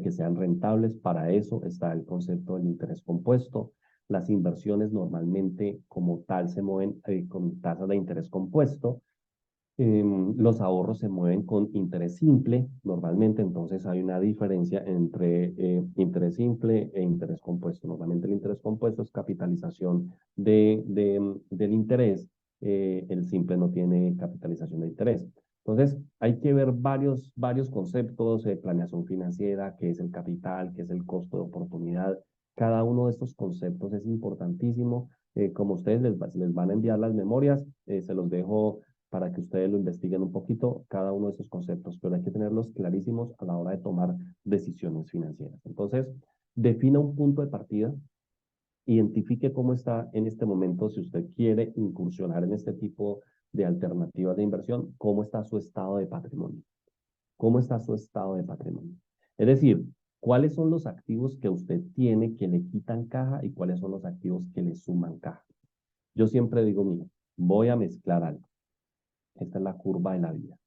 que sean rentables. Para eso está el concepto del interés compuesto. Las inversiones normalmente como tal se mueven con tasas de interés compuesto. Los ahorros se mueven con interés simple normalmente, entonces hay una diferencia entre interés simple e interés compuesto. Normalmente el interés compuesto es capitalización del interés, el simple no tiene capitalización de interés. Entonces hay que ver varios conceptos de planeación financiera, qué es el capital, qué es el costo de oportunidad. Cada uno de estos conceptos es importantísimo. Como ustedes les van a enviar las memorias, se los dejo para que ustedes lo investiguen un poquito, cada uno de esos conceptos, pero hay que tenerlos clarísimos a la hora de tomar decisiones financieras. Entonces, defina un punto de partida, identifique cómo está en este momento, si usted quiere incursionar en este tipo de alternativas de inversión, cómo está su estado de patrimonio. ¿Cómo está su estado de patrimonio? Es decir, ¿cuáles son los activos que usted tiene que le quitan caja y cuáles son los activos que le suman caja? Yo siempre digo, mira, voy a mezclar algo. Esta es la curva de la vida.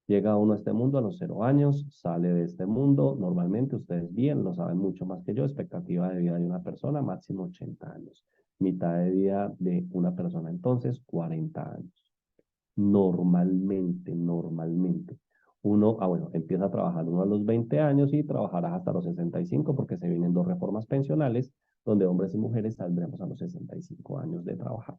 Llega uno a este mundo a los 0 años, sale de este mundo. Normalmente ustedes bien lo saben mucho más que yo. Expectativa de vida de una persona, máximo 80 años. Mitad de vida de una persona entonces, 40 años. Normalmente. Uno, bueno, empieza a trabajar uno a los 20 años y trabajará hasta los 65 porque se vienen dos reformas pensionales donde hombres y mujeres saldremos a los 65 años de trabajar.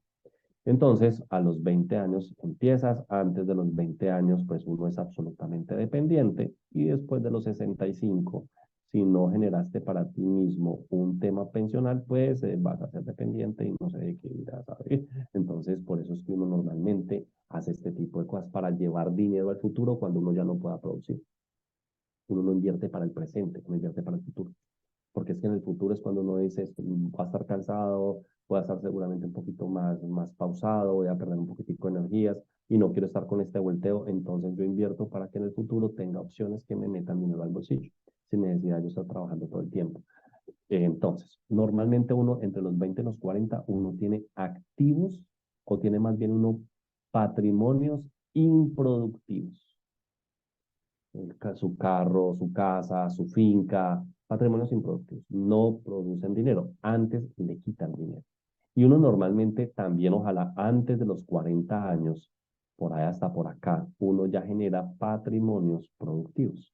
Entonces, a los 20 años empiezas, antes de los 20 años, pues uno es absolutamente dependiente y después de los 65, si no generaste para ti mismo un tema pensional, pues vas a ser dependiente y no sé de qué irás a ver. Entonces, por eso es que uno normalmente hace este tipo de cosas para llevar dinero al futuro cuando uno ya no pueda producir. Uno no invierte para el presente, uno invierte para el futuro porque es que en el futuro es cuando uno dice, va a estar cansado, voy a estar seguramente un poquito más pausado, voy a perder un poquitico de energías y no quiero estar con este volteo, entonces yo invierto para que en el futuro tenga opciones que me metan dinero al bolsillo, sin necesidad de yo estar trabajando todo el tiempo. Entonces, normalmente uno entre los 20 y los 40, uno tiene activos o tiene más bien uno patrimonios improductivos su carro, su casa, su finca, patrimonios improductivos. No producen dinero, antes le quitan dinero. Y uno normalmente también, ojalá antes de los 40 años, por ahí hasta por acá, uno ya genera patrimonios productivos.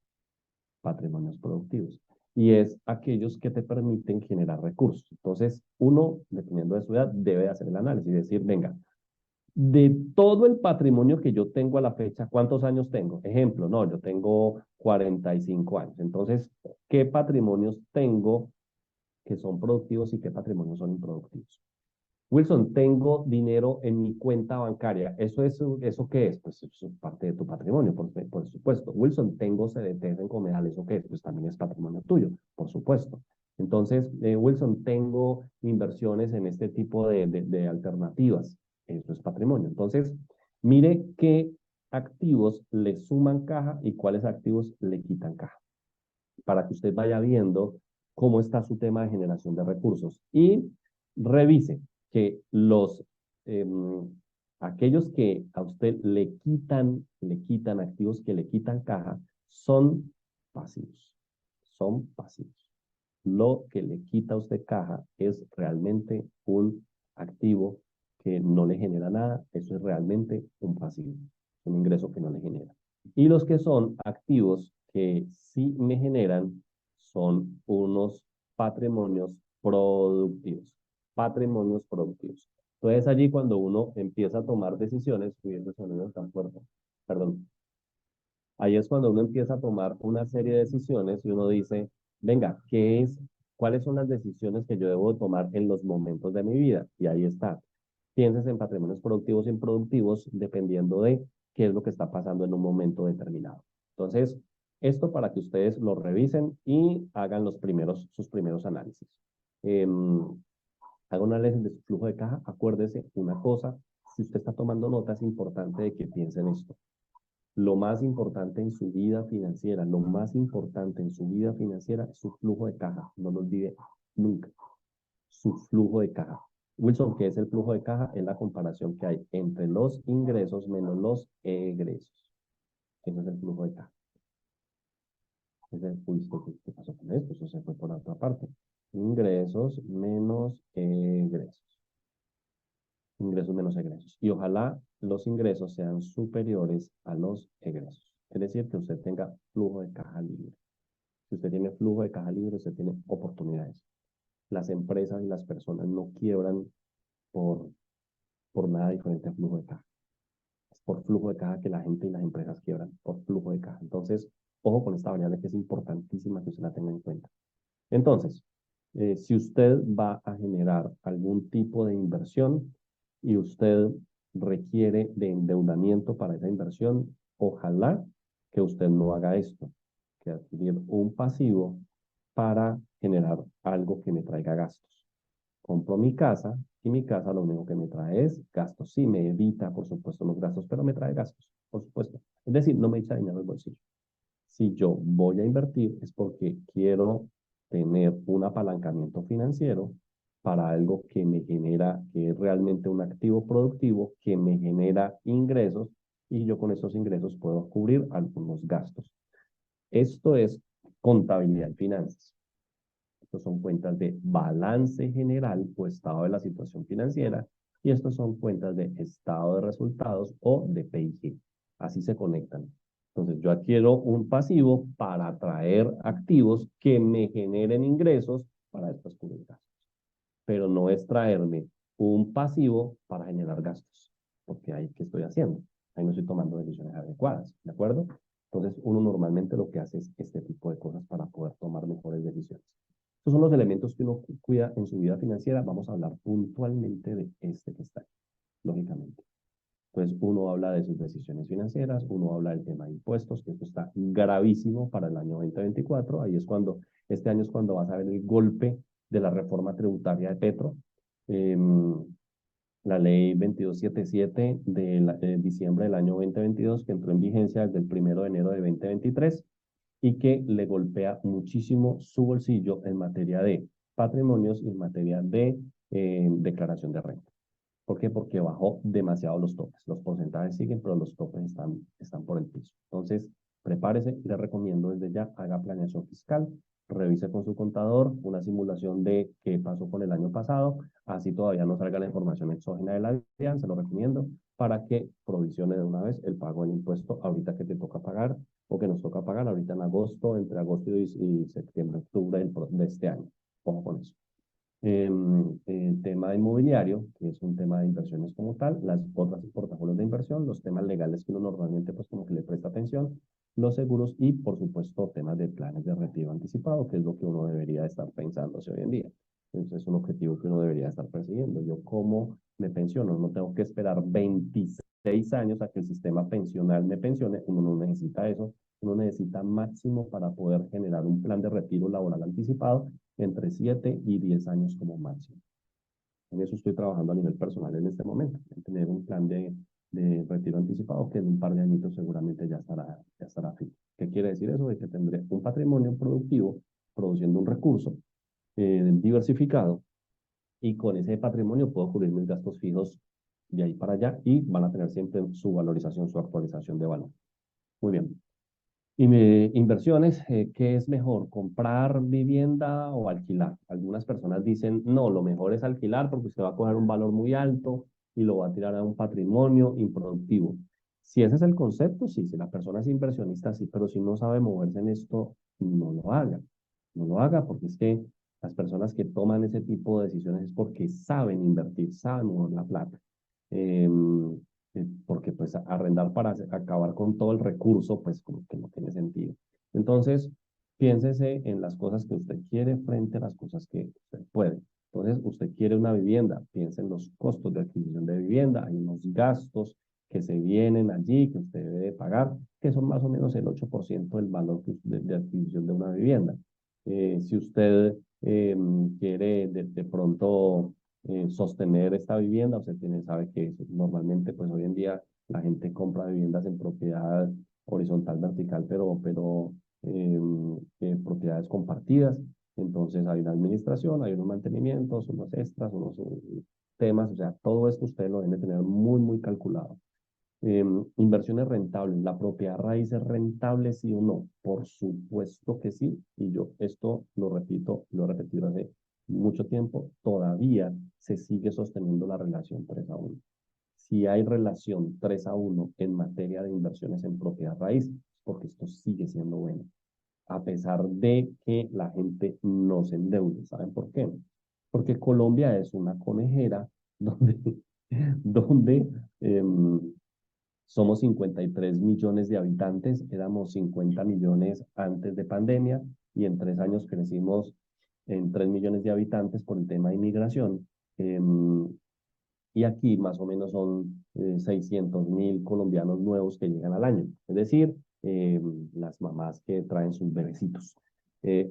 Patrimonios productivos. Y es aquellos que te permiten generar recursos. Entonces, uno, dependiendo de su edad, debe hacer el análisis y decir, venga, de todo el patrimonio que yo tengo a la fecha, ¿cuántos años tengo? Ejemplo, no, yo tengo 45 años. Entonces, ¿qué patrimonios tengo que son productivos y qué patrimonios son improductivos? Wilson, tengo dinero en mi cuenta bancaria. ¿Eso qué es? Pues eso es parte de tu patrimonio, por supuesto. Wilson, tengo CDTs en Comedal. ¿Eso qué es? Pues también es patrimonio tuyo, por supuesto. Entonces, Wilson, tengo inversiones en este tipo de alternativas. Eso es patrimonio. Entonces, Mire qué activos le suman caja y cuáles activos le quitan caja, para que usted vaya viendo cómo está su tema de generación de recursos. Y revise que aquellos que a usted le quitan activos que le quitan caja, son pasivos. Son pasivos. Lo que le quita a usted caja es realmente un activo que no le genera nada. Eso es realmente un pasivo, un ingreso que no le genera. Y los que son activos que sí me generan son unos patrimonios productivos. Patrimonios productivos. Entonces allí cuando uno empieza a tomar decisiones, y ese sonido tan fuerte, perdón, ahí es cuando uno empieza a tomar una serie de decisiones y uno dice, venga, ¿cuáles son las decisiones que yo debo tomar en los momentos de mi vida? Y ahí está. Pienses en patrimonios productivos e improductivos dependiendo de qué es lo que está pasando en un momento determinado. Entonces, esto para que ustedes lo revisen y hagan sus primeros análisis. Haga un análisis de su flujo de caja. Acuérdese una cosa, si usted está tomando nota, es importante de que piense en esto. Lo más importante en su vida financiera, lo más importante en su vida financiera es su flujo de caja. No lo olvide nunca. Su flujo de caja. Wilson, ¿qué es el flujo de caja? Es la comparación que hay entre los ingresos menos los egresos. Ese es el flujo de caja. ¿Qué pasó con esto? Eso se fue por otra parte. Ingresos menos egresos. Ingresos menos egresos. Y ojalá los ingresos sean superiores a los egresos. Es decir, que usted tenga flujo de caja libre. Si usted tiene flujo de caja libre, usted tiene oportunidades. Las empresas y las personas no quiebran por, por nada diferente a flujo de caja. Es por flujo de caja que la gente y las empresas quiebran, por flujo de caja. Entonces, ojo con esta variable que es importantísima que usted la tenga en cuenta. Entonces, si usted va a generar algún tipo de inversión y usted requiere de endeudamiento para esa inversión, ojalá que usted no haga esto, que adquirir un pasivo para generar algo que me traiga gastos. Compro mi casa y mi casa lo único que me trae es gastos. Sí, me evita, por supuesto, los gastos, pero me trae gastos, por supuesto. Es decir, no me echa dinero al bolsillo. Si yo voy a invertir es porque quiero tener un apalancamiento financiero para algo que me genera, que es realmente un activo productivo, que me genera ingresos y yo con esos ingresos puedo cubrir algunos gastos. Esto es contabilidad y finanzas. Estos son cuentas de balance general o estado de la situación financiera y estos son cuentas de estado de resultados o de PIG. Así se conectan. Entonces yo adquiero un pasivo para atraer activos que me generen ingresos para después cubrir gastos. Pero no es traerme un pasivo para generar gastos, porque ahí ¿qué estoy haciendo? Ahí no estoy tomando decisiones adecuadas, ¿de acuerdo? Entonces uno normalmente lo que hace es este tipo de cosas para poder tomar mejores decisiones. Estos son los elementos que uno cuida en su vida financiera. Vamos a hablar puntualmente de este que está ahí, lógicamente. Entonces, uno habla de sus decisiones financieras, uno habla del tema de impuestos, que esto está gravísimo para el año 2024. Ahí es cuando, este año es cuando vas a ver el golpe de la reforma tributaria de Petro. La ley 2277 de diciembre del año 2022, que entró en vigencia desde el 1 de enero de 2023 y que le golpea muchísimo su bolsillo en materia de patrimonios y en materia de declaración de renta. ¿Por qué? Porque bajó demasiado los topes. Los porcentajes siguen, pero los topes están por el piso. Entonces, prepárese, le recomiendo desde ya, haga planeación fiscal, revise con su contador una simulación de qué pasó con el año pasado, así todavía no salga la información exógena de la DIAN, se lo recomiendo, para que provisione de una vez el pago del impuesto ahorita que te toca pagar o que nos toca pagar ahorita en agosto, entre agosto y septiembre, octubre de este año. Ojo con eso. El tema inmobiliario, que es un tema de inversiones como tal, las otras portafolios de inversión, los temas legales que uno normalmente pues como que le presta atención, los seguros y por supuesto temas de planes de retiro anticipado, que es lo que uno debería estar pensándose hoy en día. Entonces es un objetivo que uno debería estar persiguiendo. Yo como me pensiono, no tengo que esperar 26 años a que el sistema pensional me pensione, uno no necesita eso, uno necesita máximo para poder generar un plan de retiro laboral anticipado entre 7 y 10 años como máximo. En eso estoy trabajando a nivel personal en este momento, en tener un plan de retiro anticipado, que en un par de añitos seguramente ya estará fijo. ¿Qué quiere decir eso? De que tendré un patrimonio productivo produciendo un recurso diversificado, y con ese patrimonio puedo cubrir mis gastos fijos de ahí para allá y van a tener siempre su valorización, su actualización de valor. Muy bien. Y inversiones, ¿qué es mejor? ¿Comprar vivienda o alquilar? Algunas personas dicen, no, lo mejor es alquilar porque usted va a coger un valor muy alto y lo va a tirar a un patrimonio improductivo. Si ese es el concepto, sí, si la persona es inversionista, sí, pero si no sabe moverse en esto, no lo haga. No lo haga porque es que las personas que toman ese tipo de decisiones es porque saben invertir, saben mover la plata. Porque pues arrendar para acabar con todo el recurso, pues como que no tiene sentido. Entonces, piénsese en las cosas que usted quiere frente a las cosas que usted puede. Entonces, usted quiere una vivienda, piense en los costos de adquisición de vivienda, hay unos gastos que se vienen allí, que usted debe pagar, que son más o menos el 8% del valor de adquisición de una vivienda. Si usted quiere de pronto sostener esta vivienda, usted sabe que normalmente pues hoy en día la gente compra viviendas en propiedad horizontal, vertical, propiedades compartidas. Entonces hay una administración, hay unos mantenimientos, unos extras, unos temas, o sea, todo esto usted lo debe tener muy, muy calculado. Inversiones rentables, ¿la propiedad raíz es rentable, sí o no? Por supuesto que sí, y yo esto lo repito, lo he repetido hace mucho tiempo, todavía se sigue sosteniendo la relación 3-1. Si hay relación 3-1 en materia de inversiones en propiedad raíz, porque esto sigue siendo bueno, a pesar de que la gente no se endeude. ¿Saben por qué? Porque Colombia es una conejera donde, donde somos 53 millones de habitantes, éramos 50 millones antes de pandemia y en 3 años crecimos en 3 millones de habitantes por el tema de inmigración. Y aquí más o menos son 600.000 colombianos nuevos que llegan al año, es decir, las mamás que traen sus bebecitos.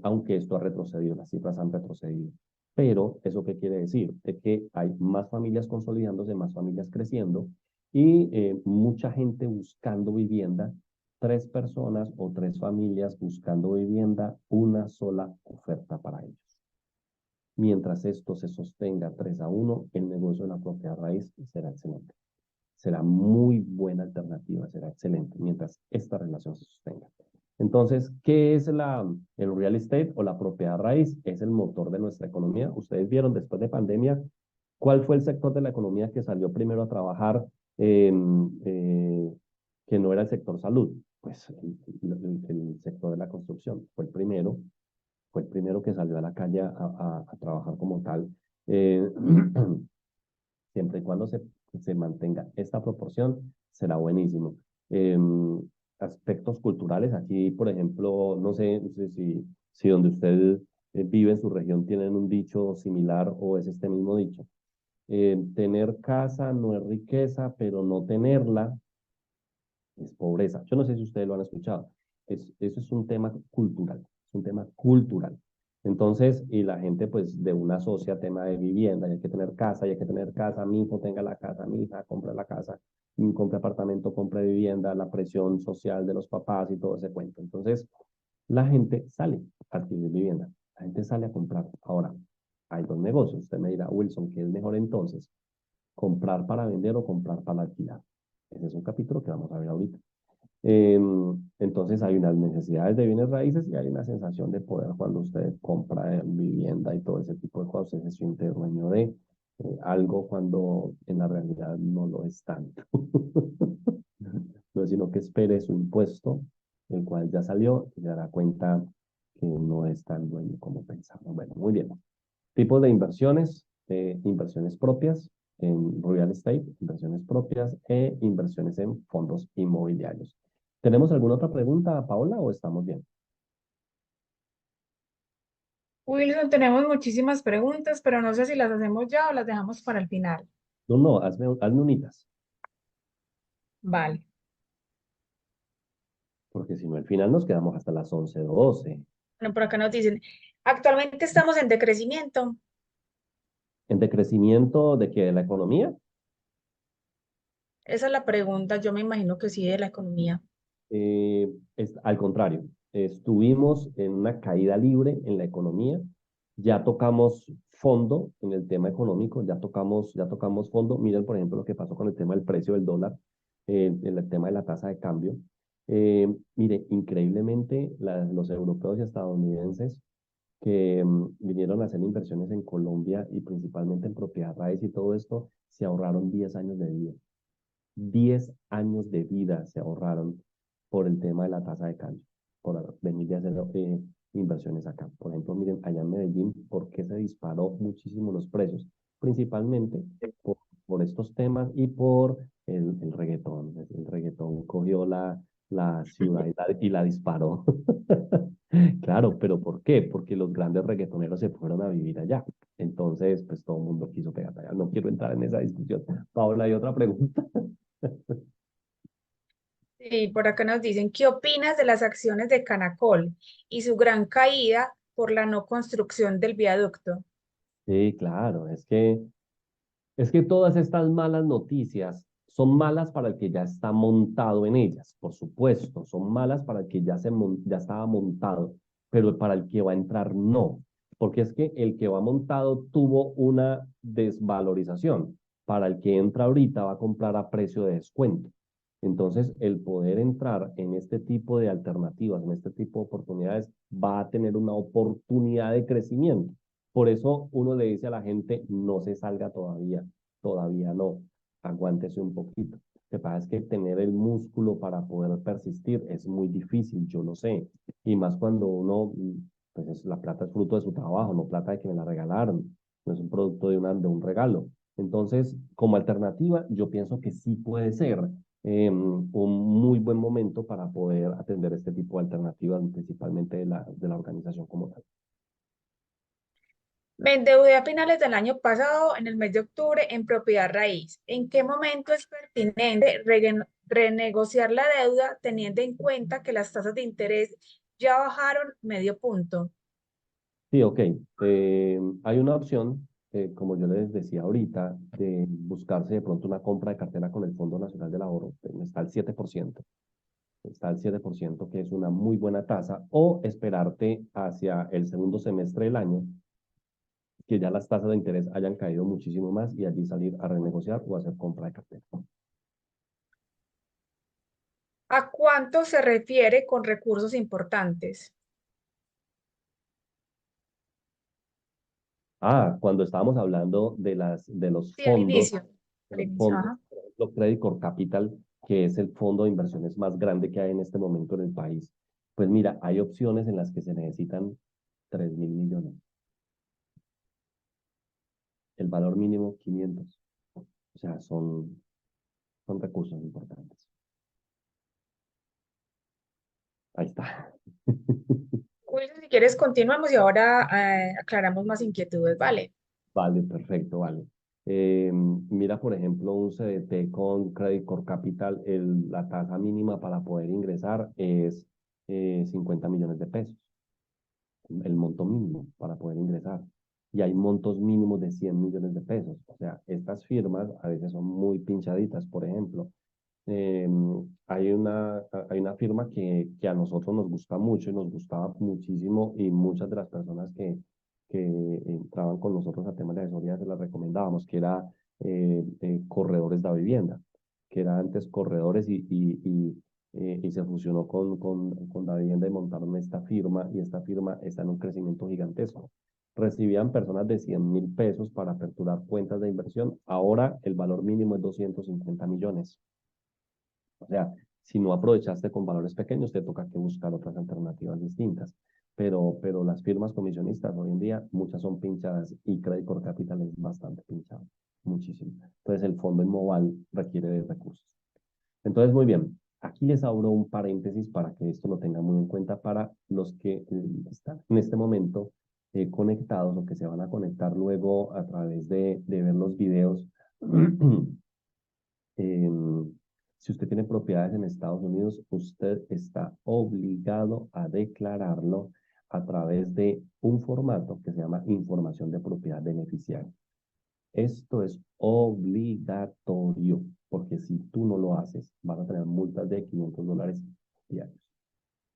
Aunque esto ha retrocedido, las cifras han retrocedido. Pero, ¿eso qué quiere decir? Es que hay más familias consolidándose, más familias creciendo y mucha gente buscando vivienda, 3 personas o 3 familias buscando vivienda, una sola oferta para ellos. Mientras esto se sostenga 3-1, el negocio de la propiedad raíz será excelente. Será muy buena alternativa, será excelente, mientras esta relación se sostenga. Entonces, ¿qué es el real estate o la propiedad raíz? Es el motor de nuestra economía. Ustedes vieron después de pandemia, ¿cuál fue el sector de la economía que salió primero a trabajar que no era el sector salud? Pues el sector de la construcción fue el primero que salió a la calle a trabajar como tal, eh, siempre y cuando se mantenga esta proporción, será buenísimo. Eh, Aspectos culturales, aquí, por ejemplo, no sé si donde usted vive en su región tienen un dicho similar o es este mismo dicho. Tener casa no es riqueza, pero no tenerla es pobreza. Yo no sé si ustedes lo han escuchado. Eso es un tema cultural, es un tema cultural. Entonces, y la gente pues de una asocia tema de vivienda, y hay que tener casa, y hay que tener casa, mi hijo tenga la casa, mi hija compre la casa, compre apartamento, compre vivienda, la presión social de los papás y todo ese cuento. Entonces, la gente sale a adquirir vivienda, la gente sale a comprar. Ahora, hay dos negocios. Usted me dirá, Wilson, ¿qué es mejor entonces? ¿Comprar para vender o comprar para alquilar? Ese es un capítulo que vamos a ver ahorita. Entonces hay unas necesidades de bienes raíces y hay una sensación de poder cuando usted compra vivienda y todo ese tipo de cosas, usted se siente dueño de algo cuando en la realidad no lo es tanto. No es sino que espere su impuesto, el cual ya salió y se dará cuenta que no es tan dueño como pensaba. Bueno, muy bien. Tipos de inversiones, inversiones propias en real estate, inversiones propias e inversiones en fondos inmobiliarios. ¿Tenemos alguna otra pregunta, Paola, o estamos bien? Wilson, tenemos muchísimas preguntas, pero no sé si las hacemos ya o las dejamos para el final. No, no, hazme unitas, Vale. porque si no, al final nos quedamos hasta las 11:12. Bueno, por acá nos dicen, actualmente estamos en decrecimiento. ¿En decrecimiento de qué? ¿De la economía? Esa es la pregunta, yo me imagino que sí, de la economía. Al contrario, estuvimos en una caída libre en la economía, ya tocamos fondo en el tema económico, ya tocamos fondo. Miren, por ejemplo, lo que pasó con el tema del precio del dólar, el tema de la tasa de cambio. Mire, increíblemente, los europeos y estadounidenses que vinieron a hacer inversiones en Colombia y principalmente en propiedad raíz y todo esto, se ahorraron 10 años de vida. 10 años de vida se ahorraron por el tema de la tasa de cambio, por venir a hacer inversiones acá. Por ejemplo, miren, allá en Medellín, ¿por qué se disparó muchísimo los precios? Principalmente por estos temas y por el reggaetón. El reggaetón cogió la ciudad y la disparó. Claro, pero ¿por qué? Porque los grandes reggaetoneros se fueron a vivir allá. Entonces, pues todo el mundo quiso pegar allá. No quiero entrar en esa discusión. Paola, ¿hay otra pregunta? Y por acá nos dicen, ¿qué opinas de las acciones de Canacol y su gran caída por la no construcción del viaducto? Sí, claro, es que todas estas malas noticias son malas para el que ya está montado en ellas, por supuesto, son malas para el que ya estaba montado, pero para el que va a entrar no, porque es que el que va montado tuvo una desvalorización, para el que entra ahorita va a comprar a precio de descuento. Entonces, el poder entrar en este tipo de alternativas, en este tipo de oportunidades, va a tener una oportunidad de crecimiento. Por eso uno le dice a la gente, no se salga todavía no, aguántese un poquito. Lo que pasa es que tener el músculo para poder persistir es muy difícil, yo lo sé. Y más cuando uno, pues la plata es fruto de su trabajo, no plata de que me la regalaron, no es un producto de un regalo. Entonces, como alternativa, yo pienso que sí puede ser un muy buen momento para poder atender este tipo de alternativas, principalmente de la organización como tal. Me endeudé a finales del año pasado, en el mes de octubre, en propiedad raíz. ¿En qué momento es pertinente renegociar la deuda teniendo en cuenta que las tasas de interés ya bajaron medio punto? Sí, ok. Hay una opción, como yo les decía ahorita, de buscarse de pronto una compra de cartera con el Fondo Nacional del Ahorro. Está al 7%. Está al 7%, que es una muy buena tasa, o esperarte hacia el segundo semestre del año, que ya las tasas de interés hayan caído muchísimo más y allí salir a renegociar o hacer compra de cartera. ¿A cuánto se refiere con recursos importantes? Cuando estábamos hablando de los Sí, al fondos, inicio. de Al los inicio, fondos, ajá. por ejemplo, Credit Corp Capital, que es el fondo de inversiones más grande que hay en este momento en el país, pues mira, hay opciones en las que se necesitan 3.000 millones. El valor mínimo, 500. O sea, son recursos importantes. Ahí está. Wilson, si quieres, continuamos y ahora aclaramos más inquietudes, ¿vale? Vale, perfecto, vale. Mira, por ejemplo, un CDT con Credit Corp Capital, la tasa mínima para poder ingresar es 50 millones de pesos, el monto mínimo para poder ingresar. Y hay montos mínimos de 100 millones de pesos. O sea, estas firmas a veces son muy pinchaditas. Por ejemplo, eh, hay una firma que a nosotros nos gusta mucho y nos gustaba muchísimo y muchas de las personas que entraban con nosotros a temas de asesoría se las recomendábamos, que era Corredores de Vivienda, que era antes Corredores y se fusionó con la vivienda y montaron esta firma y esta firma está en un crecimiento gigantesco. Recibían personas de 100.000 pesos para aperturar cuentas de inversión. Ahora el valor mínimo es 250 millones. O sea, si no aprovechaste con valores pequeños, te toca que buscar otras alternativas distintas. Pero las firmas comisionistas hoy en día, muchas son pinchadas y Credit Corp Capital es bastante pinchado, muchísimo. Entonces, el fondo Inmoval requiere de recursos. Entonces, muy bien. Aquí les abro un paréntesis para que esto lo tengan muy en cuenta para los que están en este momento conectados o que se van a conectar luego a través de ver los videos. Si usted tiene propiedades en Estados Unidos, usted está obligado a declararlo a través de un formato que se llama información de propiedad beneficiaria. Esto es obligatorio. porque si tú no lo haces, vas a tener multas de $500 diarios.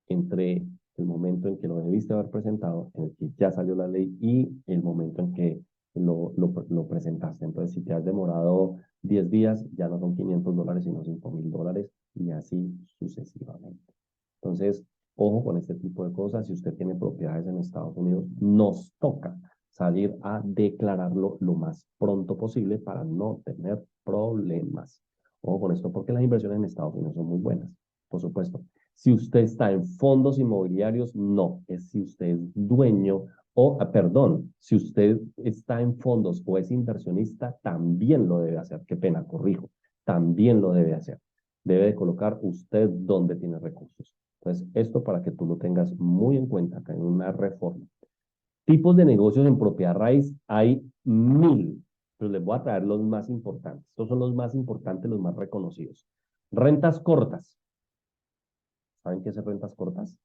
Entre el momento en que lo debiste haber presentado, en el que ya salió la ley, y el momento en que lo presentaste. Entonces, si te has demorado 10 días, ya no son $500, sino $5.000, y así sucesivamente. Entonces, ojo con este tipo de cosas. Si usted tiene propiedades en Estados Unidos, nos toca salir a declararlo lo más pronto posible para no tener problemas. Ojo con esto, porque las inversiones en Estados Unidos son muy buenas, por supuesto. Si usted está en fondos inmobiliarios, no. Es si usted es dueño o, perdón, si usted está en fondos o es inversionista, también lo debe hacer. Qué pena, corrijo. También lo debe hacer. Debe de colocar usted dónde tiene recursos. Entonces, esto para que tú lo tengas muy en cuenta acá en una reforma. Tipos de negocios en propiedad raíz hay 1000, pero les voy a traer los más importantes. Estos son los más importantes, los más reconocidos. Rentas cortas. ¿Saben qué es rentas cortas?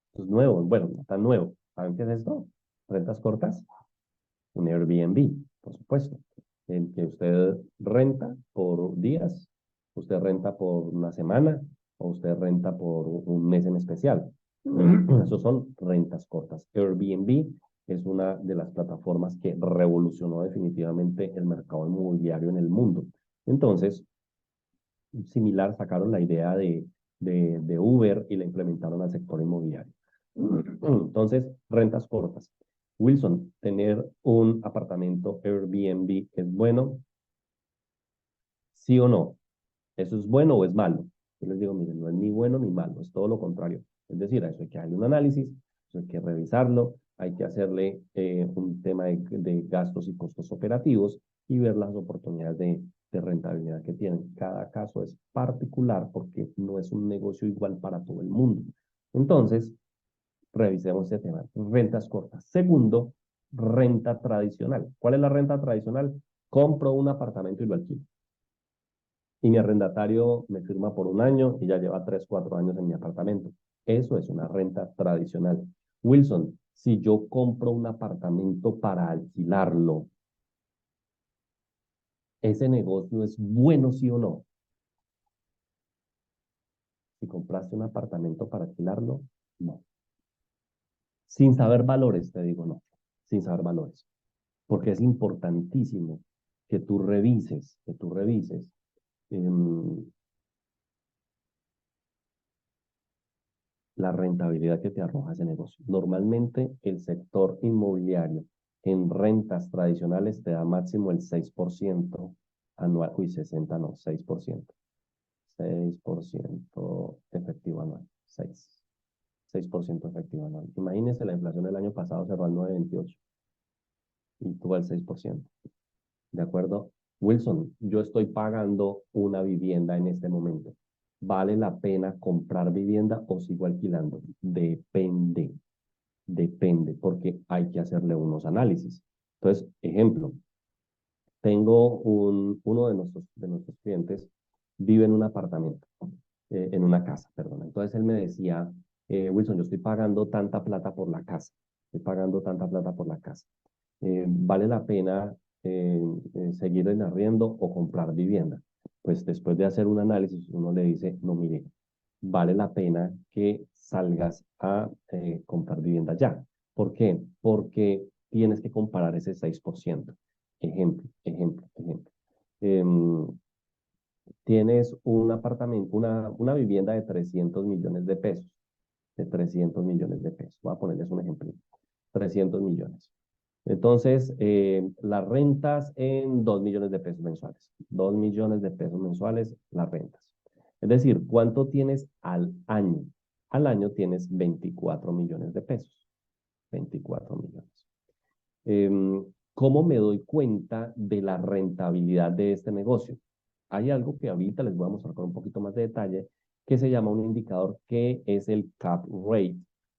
Esto es nuevo, bueno, no tan nuevo. ¿Saben qué es esto? Rentas cortas. Un Airbnb, por supuesto. En que usted renta por días, usted renta por una semana o usted renta por un mes en especial. Esos son rentas cortas. Airbnb es una de las plataformas que revolucionó definitivamente el mercado inmobiliario en el mundo. Entonces, similar, sacaron la idea de Uber y la implementaron al sector inmobiliario. Entonces, rentas cortas. Wilson, tener un apartamento Airbnb es bueno, ¿sí o no? ¿Eso es bueno o es malo? Yo les digo, miren, no es ni bueno ni malo, es todo lo contrario. Es decir, a eso hay que darle un análisis, eso hay que revisarlo, hay que hacerle un tema de gastos y costos operativos y ver las oportunidades de rentabilidad que tienen. Cada caso es particular porque no es un negocio igual para todo el mundo. Entonces, revisemos este tema. Rentas cortas. Segundo, renta tradicional. ¿Cuál es la renta tradicional? Compro un apartamento y lo alquilo. Y mi arrendatario me firma por un año y ya lleva 3, 4 años en mi apartamento. Eso es una renta tradicional. Wilson, si yo compro un apartamento para alquilarlo, ¿ese negocio es bueno, sí o no? Si compraste un apartamento para alquilarlo, no. Sin saber valores, te digo no. Sin saber valores. Porque es importantísimo que tú revises la rentabilidad que te arroja ese negocio. Normalmente el sector inmobiliario en rentas tradicionales te da máximo el 6% anual. Uy, 60 no, 6%. 6% efectivo anual. 6% efectivo anual. Imagínense, la inflación del año pasado cerró al 9,28 y tuvo el 6%. ¿De acuerdo? Wilson, yo estoy pagando una vivienda en este momento. ¿Vale la pena comprar vivienda o sigo alquilando? Depende, porque hay que hacerle unos análisis. Entonces, ejemplo, tengo uno de nuestros clientes vive en un apartamento, en una casa, perdón. Entonces él me decía, Wilson, yo estoy pagando tanta plata por la casa, estoy pagando tanta plata por la casa. ¿Vale la pena seguir en arriendo o comprar vivienda? Pues después de hacer un análisis, uno le dice, no, mire, vale la pena que salgas a comprar vivienda ya. ¿Por qué? Porque tienes que comparar ese 6%. Ejemplo. Em, Tienes un apartamento, una vivienda de 300 millones de pesos. De 300 millones de pesos. Voy a ponerles un ejemplo. 300 millones. Entonces, las rentas en 2 millones de pesos mensuales. 2 millones de pesos mensuales, las rentas. Es decir, ¿cuánto tienes al año? Al año tienes 24 millones de pesos. 24 millones. ¿Cómo me doy cuenta de la rentabilidad de este negocio? Hay algo que ahorita les voy a mostrar con un poquito más de detalle, que se llama un indicador que es el cap rate.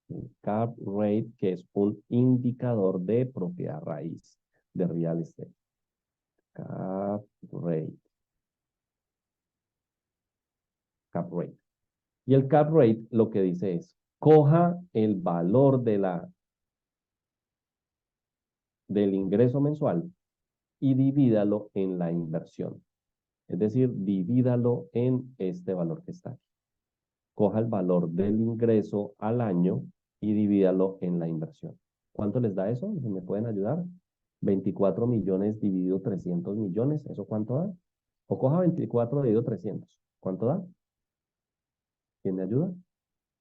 El cap rate, que es un indicador de propiedad raíz de real estate. Cap rate. Cap rate. Y el cap rate lo que dice es, coja el valor del ingreso mensual y divídalo en la inversión. Es decir, divídalo en este valor que está aquí. Coja el valor del ingreso al año y divídalo en la inversión. ¿Cuánto les da eso? ¿Me pueden ayudar? 24 millones dividido 300 millones. ¿Eso cuánto da? O coja 24 dividido 300. ¿Cuánto da? ¿Quién me ayuda?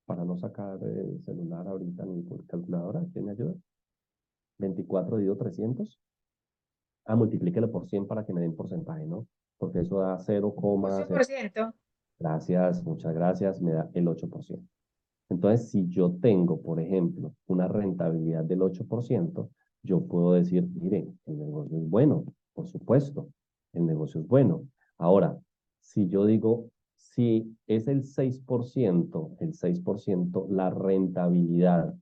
Para no sacar el celular ahorita ni por calculadora. ¿Quién me ayuda? 24 dividido 300. Ah, multiplíquelo por 100 para que me den porcentaje, ¿no? Porque eso da 0,0. 8%. Gracias, muchas gracias. Me da el 8%. Entonces, si yo tengo, por ejemplo, una rentabilidad del 8%, yo puedo decir, mire, el negocio es bueno, por supuesto, el negocio es bueno. Ahora, si yo digo, si es el 6%, la rentabilidad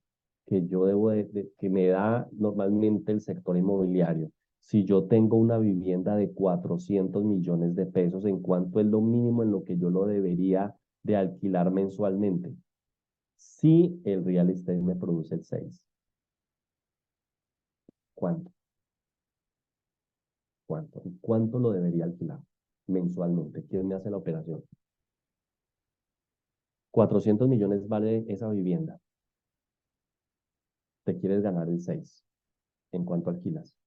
que yo debo que me da normalmente el sector inmobiliario, si yo tengo una vivienda de 400 millones de pesos, ¿en cuánto es lo mínimo en lo que yo lo debería de alquilar mensualmente? Si el real estate me produce el 6, ¿cuánto? ¿Cuánto? ¿Y cuánto lo debería alquilar mensualmente? ¿Quién me hace la operación? 400 millones vale esa vivienda. Te quieres ganar el 6. ¿En cuánto alquilas?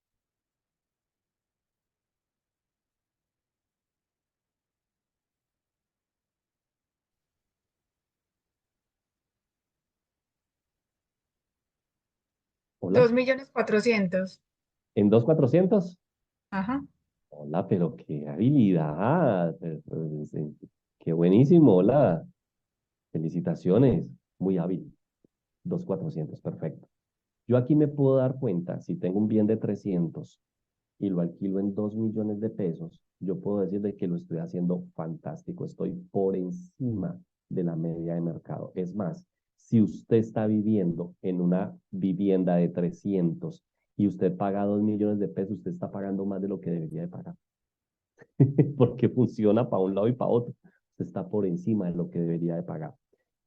Hola. 2.400.000. ¿En 2.400? Ajá. Hola, pero qué habilidad. Qué buenísimo. Hola. Felicitaciones. Muy hábil. 2.400, perfecto. Yo aquí me puedo dar cuenta, si tengo un bien de 300 y lo alquilo en 2 millones de pesos, yo puedo decir de que lo estoy haciendo fantástico, estoy por encima de la media de mercado. Es más, si usted está viviendo en una vivienda de 300 y usted paga 2 millones de pesos, usted está pagando más de lo que debería de pagar, porque funciona para un lado y para otro. Usted está por encima de lo que debería de pagar.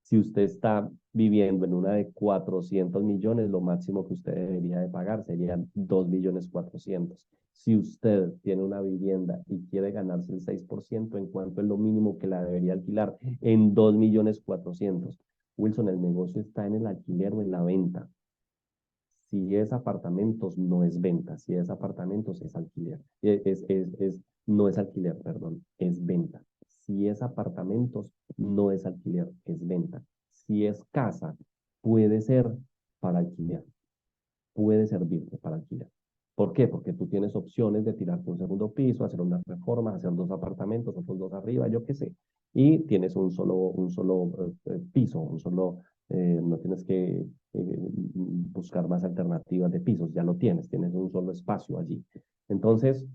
Si usted está viviendo en una de 400 millones, lo máximo que usted debería de pagar serían 2 millones 400. Si usted tiene una vivienda y quiere ganarse el 6%, ¿en cuánto es lo mínimo que la debería alquilar? En 2 millones 400. Wilson, el negocio está en el alquiler o en la venta. Si es apartamentos, no es venta. Si es apartamentos, es alquiler. No es alquiler, perdón, es venta. Si es apartamentos, no es alquiler, es venta. Si es casa, puede ser para alquiler, puede servirte para alquiler. ¿Por qué? Porque tú tienes opciones de tirarte un segundo piso, hacer una reforma, hacer 2 apartamentos, otros 2 arriba, yo qué sé. Y tienes un solo piso, no tienes que buscar más alternativas de pisos, ya lo tienes un solo espacio allí. Entonces,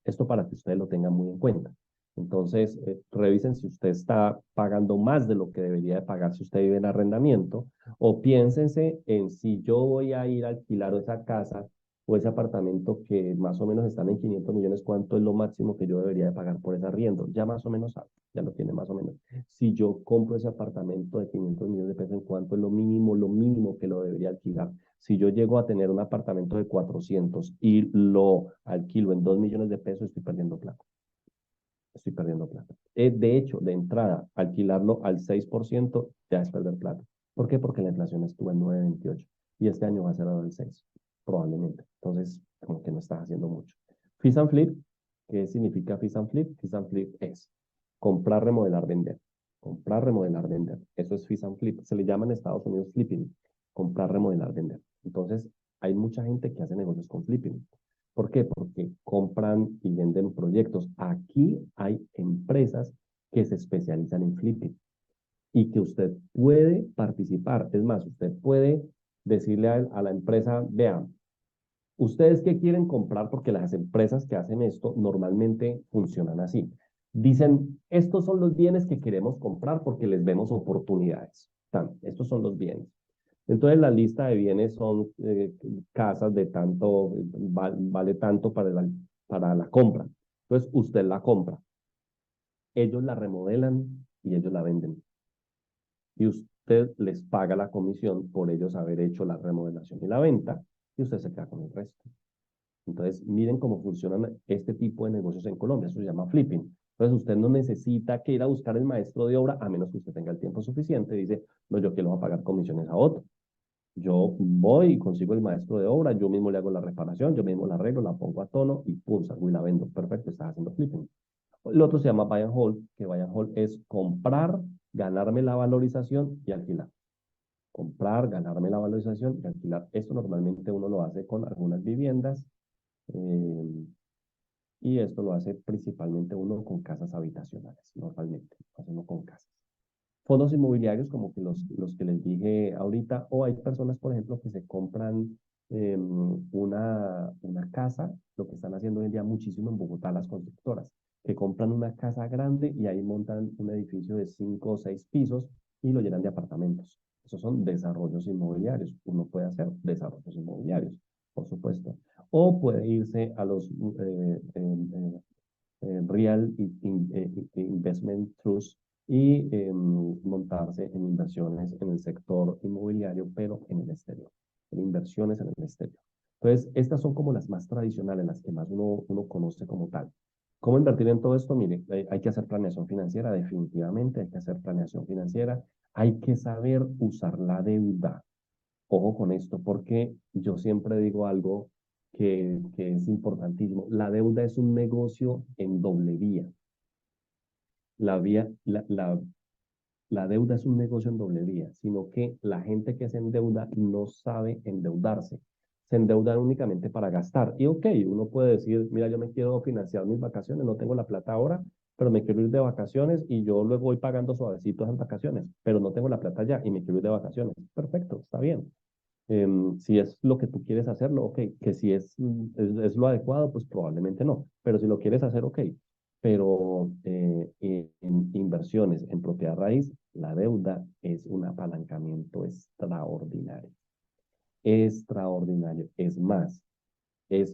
esto para que ustedes lo tengan muy en cuenta. Entonces, revisen si usted está pagando más de lo que debería de pagar si usted vive en arrendamiento, o piénsense en si yo voy a ir a alquilar esa casa o ese apartamento que más o menos están en 500 millones, ¿cuánto es lo máximo que yo debería de pagar por ese arriendo? Ya más o menos sabe, ya lo tiene más o menos. Si yo compro ese apartamento de 500 millones de pesos, ¿en cuánto es lo mínimo que lo debería alquilar? Si yo llego a tener un apartamento de 400 y lo alquilo en 2 millones de pesos, estoy perdiendo plata. Estoy perdiendo plata. De hecho, de entrada, alquilarlo al 6% ya es perder plata. ¿Por qué? Porque la inflación estuvo en 9,28 y este año va a ser ahora el 6, probablemente. Entonces, como que no estás haciendo mucho. Fix and Flip, ¿qué significa Fix and Flip? Fix and Flip es comprar, remodelar, vender. Comprar, remodelar, vender. Eso es Fix and Flip. Se le llama en Estados Unidos flipping. Comprar, remodelar, vender. Entonces, hay mucha gente que hace negocios con flipping. ¿Por qué? Porque compran y venden proyectos. Aquí hay empresas que se especializan en flipping y que usted puede participar. Es más, usted puede decirle a la empresa, vean, ¿ustedes qué quieren comprar? Porque las empresas que hacen esto normalmente funcionan así. Dicen, estos son los bienes que queremos comprar porque les vemos oportunidades. Estos son los bienes. Entonces la lista de bienes son casas de tanto, vale tanto para la compra. Entonces usted la compra, ellos la remodelan y ellos la venden. Y usted les paga la comisión por ellos haber hecho la remodelación y la venta y usted se queda con el resto. Entonces, miren cómo funcionan este tipo de negocios en Colombia. Eso se llama flipping. Entonces, usted no necesita que ir a buscar el maestro de obra, a menos que usted tenga el tiempo suficiente. Dice, no, yo quiero pagar comisiones a otro. Yo voy y consigo el maestro de obra, yo mismo le hago la reparación, yo mismo la arreglo, la pongo a tono y pum, salgo y la vendo. Perfecto, estás haciendo flipping. El otro se llama buy and hold, que buy and hold es comprar, ganarme la valorización y alquilar. Comprar, ganarme la valorización y alquilar. Esto normalmente uno lo hace con algunas viviendas eh, y esto lo hace principalmente uno con casas habitacionales, normalmente, hace uno con casas. Fondos inmobiliarios como que los que les dije ahorita, o hay personas, por ejemplo, que se compran una casa, lo que están haciendo hoy en día muchísimo en Bogotá las constructoras, que compran una casa grande y ahí montan un edificio de 5 o 6 pisos y lo llenan de apartamentos. Esos son desarrollos inmobiliarios. Uno puede hacer desarrollos inmobiliarios, por supuesto. O puede irse a los Real Investment Trust y montarse en inversiones en el sector inmobiliario, pero en el exterior, en inversiones en el exterior. Entonces, estas son como las más tradicionales, las que más uno conoce como tal. ¿Cómo invertir en todo esto? Mire, hay que hacer planeación financiera, definitivamente hay que hacer planeación financiera, hay que saber usar la deuda. Ojo con esto, porque yo siempre digo algo que es importantísimo. La deuda es un negocio en doble vía. La, vía la deuda es un negocio en doble vía, sino que la gente que se endeuda no sabe endeudarse. Se endeudan únicamente para gastar. Y ok, uno puede decir, mira, yo me quiero financiar mis vacaciones, no tengo la plata ahora, pero me quiero ir de vacaciones y yo luego voy pagando suavecito esas vacaciones, pero no tengo la plata ya y me quiero ir de vacaciones. Perfecto, está bien. Si es lo que tú quieres hacerlo, ok. Que si es lo adecuado, pues probablemente no. Pero si lo quieres hacer, ok. Pero en inversiones en propiedad raíz, la deuda es un apalancamiento extraordinario. Extraordinario. Es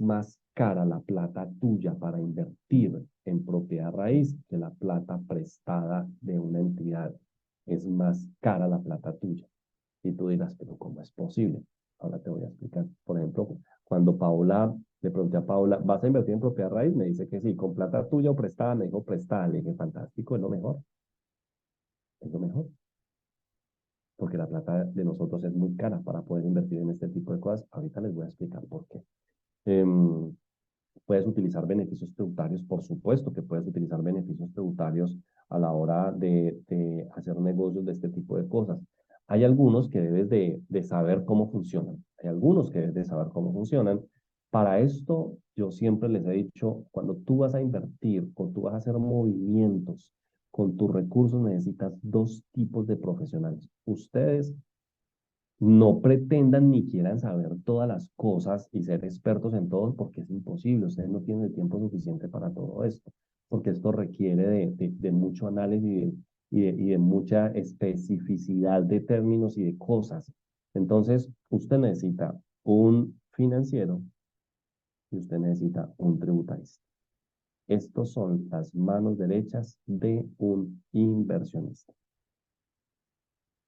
más cara la plata tuya para invertir en propiedad raíz que la plata prestada de una entidad. Es más cara la plata tuya. Y tú dirás, pero ¿cómo es posible? Ahora te voy a explicar. Por ejemplo, cuando Paola, le pregunté a Paola, ¿vas a invertir en propiedad raíz? Me dice que sí, con plata tuya o prestada. Me dijo prestada. Le dije, fantástico, es lo mejor. Es lo mejor. Porque la plata de nosotros es muy cara para poder invertir en este tipo de cosas. Ahorita les voy a explicar por qué. Puedes utilizar beneficios tributarios, por supuesto que puedes utilizar beneficios tributarios a la hora de hacer negocios de este tipo de cosas. Hay algunos que debes de saber cómo funcionan. Hay algunos que debes de saber cómo funcionan. Para esto, yo siempre les he dicho, cuando tú vas a invertir o tú vas a hacer movimientos con tus recursos, necesitas dos tipos de profesionales. Ustedes no pretendan ni quieran saber todas las cosas y ser expertos en todo porque es imposible. Ustedes no tienen el tiempo suficiente para todo esto, porque esto requiere de mucho análisis y de mucha especificidad de términos y de cosas. Entonces, usted necesita un financiero y usted necesita un tributarista. Estos son las manos derechas de un inversionista.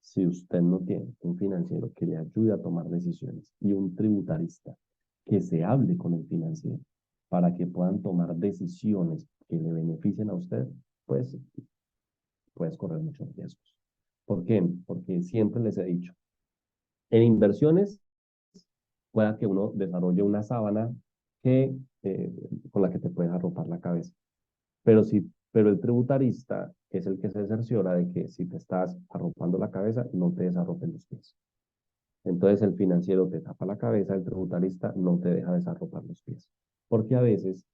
Si usted no tiene un financiero que le ayude a tomar decisiones y un tributarista que se hable con el financiero para que puedan tomar decisiones que le beneficien a usted, pues puedes correr muchos riesgos. ¿Por qué? Porque siempre les he dicho, en inversiones pueda que uno desarrolle una sábana que, con la que te puedes arropar la cabeza. Pero el tributarista es el que se cerciora de que si te estás arropando la cabeza, no te desarropen los pies. Entonces el financiero te tapa la cabeza, el tributarista no te deja desarropar los pies. Porque a veces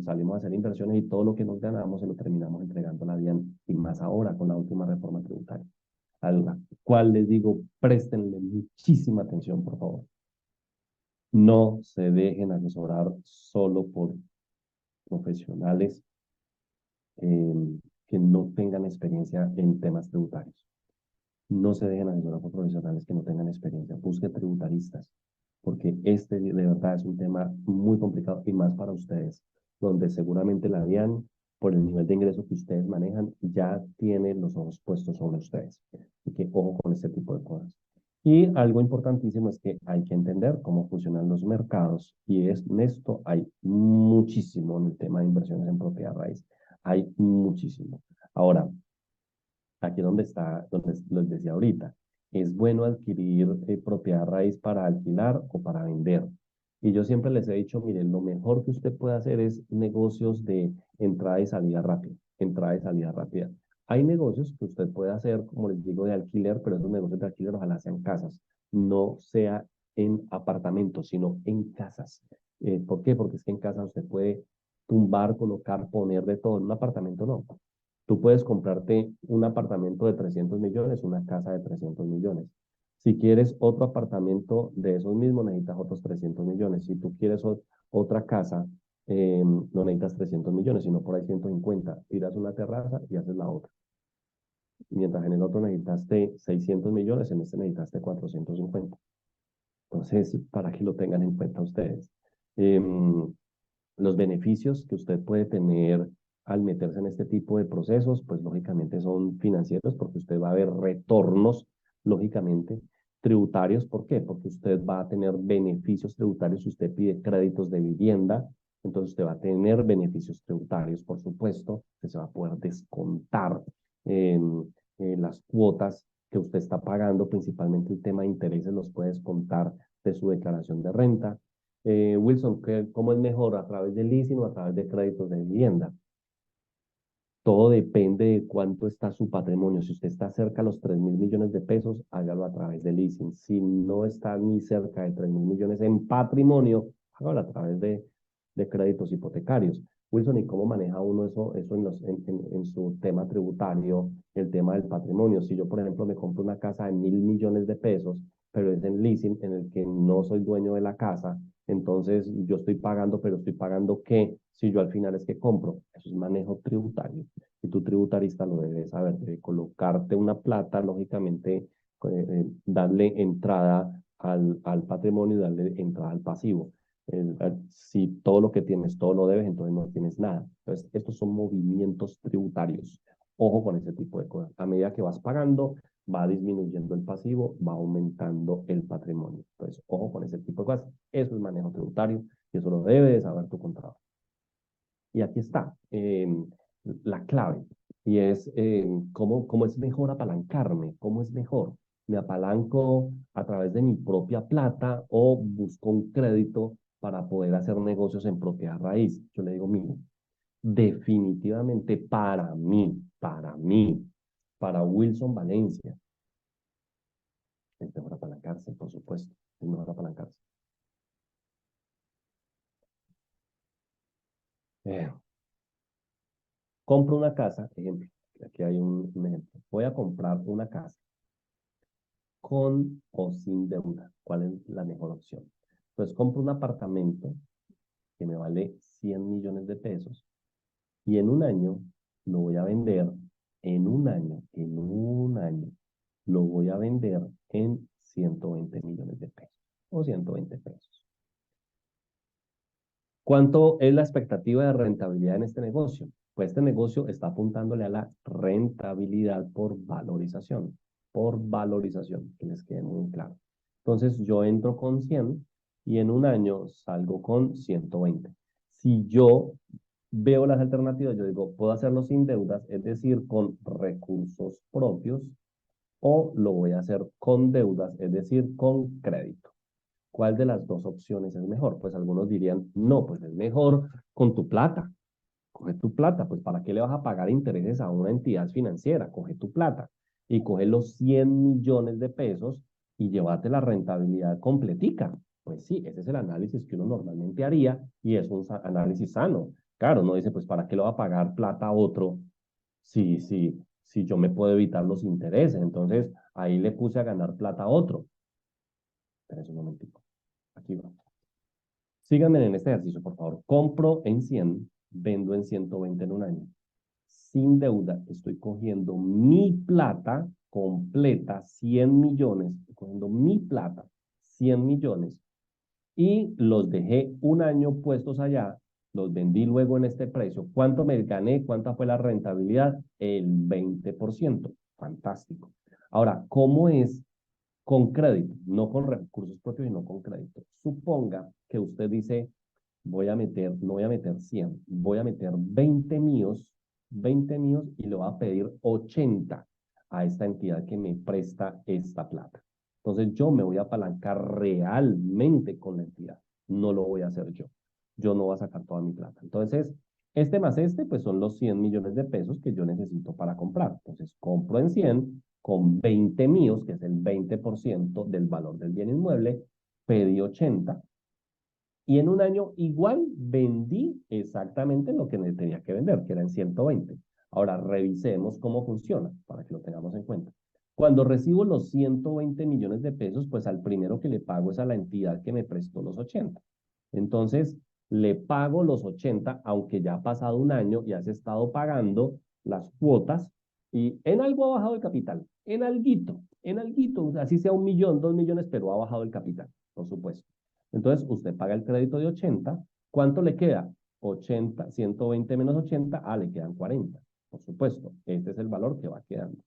salimos a hacer inversiones y todo lo que nos ganamos se lo terminamos entregando a la DIAN y más ahora con la última reforma tributaria. A la cual les digo, préstenle muchísima atención, por favor. No se dejen asesorar solo por profesionales que no tengan experiencia en temas tributarios. No se dejen asesorar por profesionales que no tengan experiencia. Busque tributaristas, porque este de verdad es un tema muy complicado y más para ustedes, donde seguramente la DIAN, por el nivel de ingresos que ustedes manejan, ya tiene los ojos puestos sobre ustedes. Así que ojo con este tipo de cosas. Y algo importantísimo es que hay que entender cómo funcionan los mercados y en esto hay muchísimo en el tema de inversiones en propiedad raíz. Hay muchísimo. Ahora, aquí donde está, donde les decía ahorita, es bueno adquirir propiedad raíz para alquilar o para vender. Y yo siempre les he dicho, miren, lo mejor que usted puede hacer es negocios de entrada y salida rápida, entrada y salida rápida. Hay negocios que usted puede hacer, como les digo, de alquiler, pero esos negocios de alquiler ojalá sean casas, no sea en apartamentos, sino en casas. ¿Por qué? Porque es que en casa usted puede tumbar, colocar, poner de todo. En un apartamento no. Tú puedes comprarte un apartamento de 300 millones, una casa de 300 millones. Si quieres otro apartamento de esos mismos, necesitas otros 300 millones. Si tú quieres otra casa, no necesitas 300 millones, sino por ahí 150. Tiras una terraza y haces la otra. Mientras en el otro necesitaste 600 millones, en este necesitaste 450. Entonces, para que lo tengan en cuenta ustedes. Los beneficios que usted puede tener al meterse en este tipo de procesos, pues lógicamente son financieros, porque usted va a ver retornos, lógicamente, tributarios. ¿Por qué? Porque usted va a tener beneficios tributarios si usted pide créditos de vivienda, entonces usted va a tener beneficios tributarios, por supuesto, que se va a poder descontar las cuotas que usted está pagando, principalmente el tema de intereses los puede descontar de su declaración de renta. Wilson, ¿cómo es mejor? ¿A través de leasing o a través de créditos de vivienda? Todo depende de cuánto está su patrimonio. Si usted está cerca de los 3.000 millones de pesos, hágalo a través de leasing. Si no está ni cerca de 3.000 millones en patrimonio, hágalo a través de créditos hipotecarios. Wilson, ¿y cómo maneja uno eso en su tema tributario, el tema del patrimonio? Si yo, por ejemplo, me compro una casa de 1.000 millones de pesos, pero es en leasing en el que no soy dueño de la casa, entonces yo estoy pagando, pero estoy pagando ¿qué? Si yo al final es que compro. Eso es manejo tributario. Y tu tributarista lo debe saber, debe colocarte una plata, lógicamente, darle entrada al patrimonio y darle entrada al pasivo. Si todo lo que tienes, todo lo debes, entonces no tienes nada. Entonces, estos son movimientos tributarios. Ojo con ese tipo de cosas. A medida que vas pagando, va disminuyendo el pasivo, va aumentando el patrimonio. Entonces, ojo con ese tipo de cosas. Eso es manejo tributario y eso lo debe de saber tu contador. Y aquí está la clave. Y es cómo es mejor apalancarme, cómo es mejor. ¿Me apalanco a través de mi propia plata o busco un crédito para poder hacer negocios en propiedad raíz? Yo le digo, mire, definitivamente para Wilson Valencia, es mejor apalancarse, por supuesto, es mejor apalancarse. Eh, Compro una casa, ejemplo, aquí hay un ejemplo. Voy a comprar una casa con o sin deuda. ¿Cuál es la mejor opción? Pues compro un apartamento que me vale 100 millones de pesos y en un año lo voy a vender, en un año, lo voy a vender en 120 millones de pesos o 120 pesos. ¿Cuánto es la expectativa de rentabilidad en este negocio? Pues este negocio está apuntándole a la rentabilidad por valorización, que les quede muy claro. Entonces yo entro con 100 y en un año salgo con 120. Si yo veo las alternativas, yo digo, puedo hacerlo sin deudas, es decir, con recursos propios, o lo voy a hacer con deudas, es decir, con crédito. ¿Cuál de las dos opciones es mejor? Pues algunos dirían, no, pues es mejor con tu plata. Coge tu plata, pues ¿para qué le vas a pagar intereses a una entidad financiera? Coge tu plata y coge los 100 millones de pesos y llévate la rentabilidad completica. Pues sí, ese es el análisis que uno normalmente haría y es un análisis sano. Claro, uno dice, pues ¿para qué le va a pagar plata a otro si yo me puedo evitar los intereses? Entonces ahí le puse a ganar plata a otro. Espera un momentico. Aquí va. Síganme en este ejercicio, por favor. Compro en 100, vendo en 120 en un año. Sin deuda, estoy cogiendo mi plata completa, 100 millones, estoy cogiendo mi plata, 100 millones, y los dejé un año puestos allá, los vendí luego en este precio. ¿Cuánto me gané? ¿Cuánta fue la rentabilidad? El 20%. Fantástico. Ahora, con crédito, no con recursos propios, sino con crédito. Suponga que usted dice, no voy a meter 100, voy a meter 20 míos y le voy a pedir 80 a esta entidad que me presta esta plata. Entonces yo me voy a apalancar realmente con la entidad, no lo voy a hacer yo. Yo no voy a sacar toda mi plata. Entonces, este más este, pues son los 100 millones de pesos que yo necesito para comprar. Entonces, compro en 100 con 20 míos, que es el 20% del valor del bien inmueble, pedí 80 y en un año igual vendí exactamente lo que me tenía que vender, que era en 120. Ahora revisemos cómo funciona para que lo tengamos en cuenta. Cuando recibo los 120 millones de pesos, pues al primero que le pago es a la entidad que me prestó los 80. Entonces, le pago los 80, aunque ya ha pasado un año y has estado pagando las cuotas y en algo ha bajado el capital, en alguito, así sea 1 millón, 2 millones, pero ha bajado el capital, por supuesto. Entonces, usted paga el crédito de 80. ¿Cuánto le queda? 80, 120 menos 80, le quedan 40. Por supuesto, este es el valor que va quedando.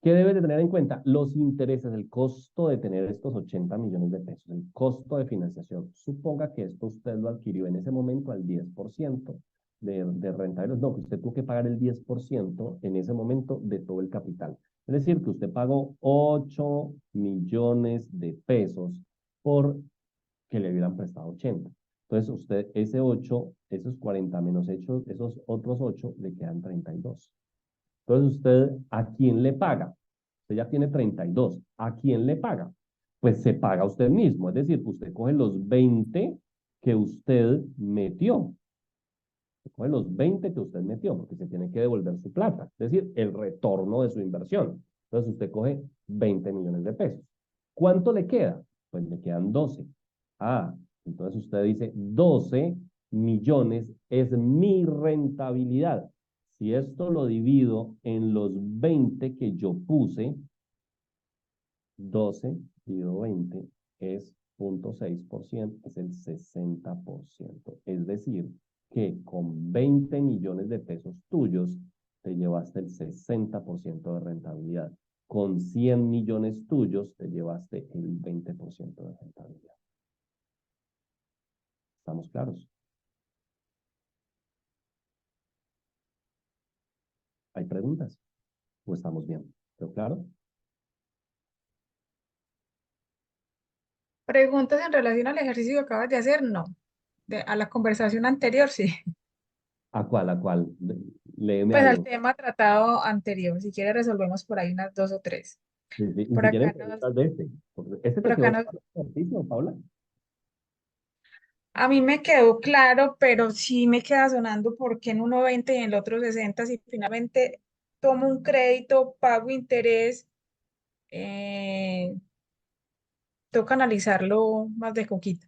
¿Qué debe de tener en cuenta? Los intereses, el costo de tener estos 80 millones de pesos, el costo de financiación. Suponga que esto usted lo adquirió en ese momento al 10% de rentabilidad. No, que usted tuvo que pagar el 10% en ese momento de todo el capital. Es decir, que usted pagó 8 millones de pesos por que le hubieran prestado 80. Entonces, usted, ese 8, esos 40 menos esos otros 8, le quedan 32. Entonces, ¿usted a quién le paga? Usted ya tiene 32. ¿A quién le paga? Pues se paga usted mismo. Es decir, usted coge los 20 que usted metió. Se coge los 20 que usted metió, porque se tiene que devolver su plata. Es decir, el retorno de su inversión. Entonces, usted coge 20 millones de pesos. ¿Cuánto le queda? Pues le quedan 12. Entonces usted dice, 12 millones es mi rentabilidad. Si esto lo divido en los 20 que yo puse, 12 dividido 20 es 0.6%, es el 60%. Es decir, que con 20 millones de pesos tuyos, te llevaste el 60% de rentabilidad. Con 100 millones tuyos, te llevaste el 20% de rentabilidad. ¿Estamos claros? ¿Hay preguntas? ¿O estamos bien? ¿Pero claro? Preguntas en relación al ejercicio que acabas de hacer, no. A la conversación anterior, sí. ¿A cuál? ¿A cuál? Léeme Pues al algo. tema tratado anterior, si quieres resolvemos por ahí unas dos o tres. Sí, sí. Y Por si quieren acá nos, preguntas de este. Porque este por te acá quedó nos, claro el ejercicio, Paula. a mí me quedó claro, pero sí me queda sonando porque en uno 20 y en el otro 60, si finalmente tomo un crédito, pago interés, eh, toca analizarlo más de coquito.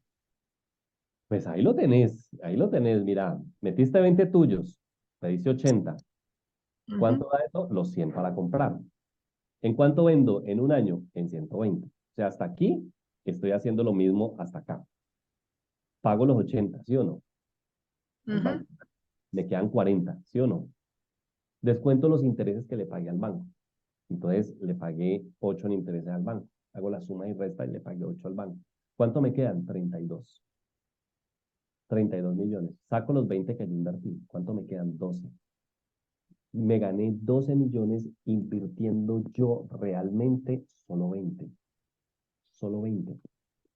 Pues ahí lo tenés, mira, metiste 20 tuyos, pediste 80. Ujú, ¿Cuánto da eso? Los 100 para comprar. ¿En cuánto vendo? En un año, en 120. O sea, hasta aquí estoy haciendo lo mismo hasta acá. Pago los 80, ¿sí o no? Al ujú. banco. Me quedan 40, ¿sí o no? Descuento los intereses que le pagué al banco. Entonces le pagué 8 en intereses al banco. Hago la suma y resta y le pagué 8 al banco. ¿Cuánto me quedan? 32. 32 millones. Saco los 20 que yo invertí. ¿Cuánto me quedan? 12. Me gané 12 millones invirtiendo yo realmente solo 20. Solo 20.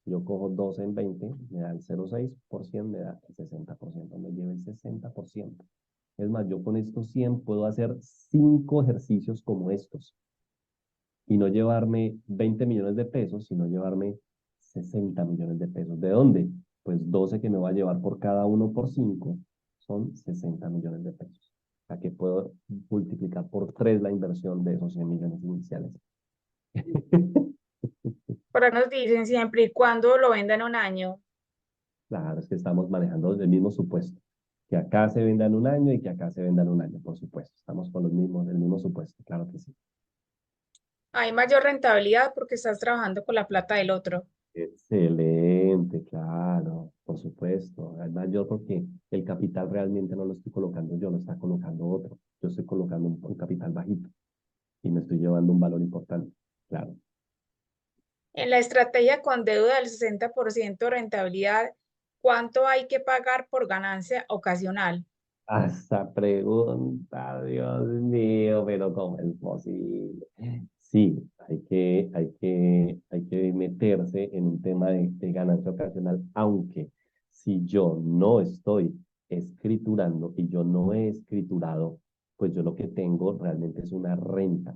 Yo cojo 12 en 20, me da el 0,6%, me da el 60%, me lleva el 60%. Es más, yo con estos 100 puedo hacer 5 ejercicios como estos y no llevarme 20 millones de pesos, sino llevarme 60 millones de pesos. ¿De dónde? Pues 12 que me va a llevar por cada uno por 5 son 60 millones de pesos. O sea que puedo multiplicar por 3 la inversión de esos 100 millones iniciales. Por ahí nos dicen siempre y cuando lo vendan un año. Claro, es que estamos manejando el mismo supuesto. Que acá se vendan un año y que acá se vendan un año, por supuesto. Estamos con el mismo supuesto, claro que sí. Hay mayor rentabilidad porque estás trabajando con la plata del otro. Excelente, claro, por supuesto. Es mayor porque el capital realmente no lo estoy colocando yo, lo está colocando otro. Yo estoy colocando un capital bajito y me estoy llevando un valor importante. Claro. En la estrategia con deuda del 60% de rentabilidad, ¿cuánto hay que pagar por ganancia ocasional? Esa pregunta, Dios mío, pero ¿cómo es posible? Sí, hay que meterse en un tema de ganancia ocasional, aunque si yo no estoy escriturando y yo no he escriturado, pues yo lo que tengo realmente es una renta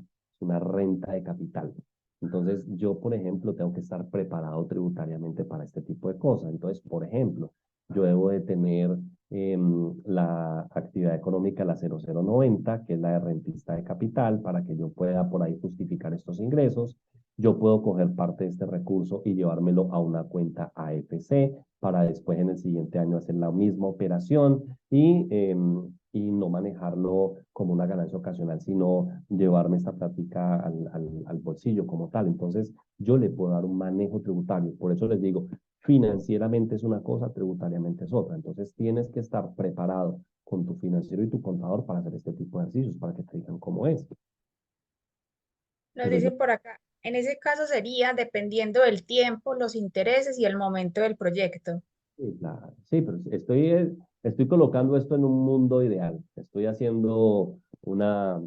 de capital. Entonces, yo, por ejemplo, tengo que estar preparado tributariamente para este tipo de cosas. Entonces, por ejemplo, yo debo de tener la actividad económica, la 0090, que es la de rentista de capital, para que yo pueda por ahí justificar estos ingresos. Yo puedo coger parte de este recurso y llevármelo a una cuenta AFC para después en el siguiente año hacer la misma operación y no manejarlo como una ganancia ocasional, sino llevarme esta plática al bolsillo como tal. Entonces, yo le puedo dar un manejo tributario. Por eso les digo, financieramente es una cosa, tributariamente es otra. Entonces tienes que estar preparado con tu financiero y tu contador para hacer este tipo de ejercicios, para que te digan cómo es. Nos Pero yo, dicen por acá, en ese caso sería dependiendo del tiempo, los intereses y el momento del proyecto. sí, claro, sí, pero estoy colocando esto en un mundo ideal. Estoy haciendo una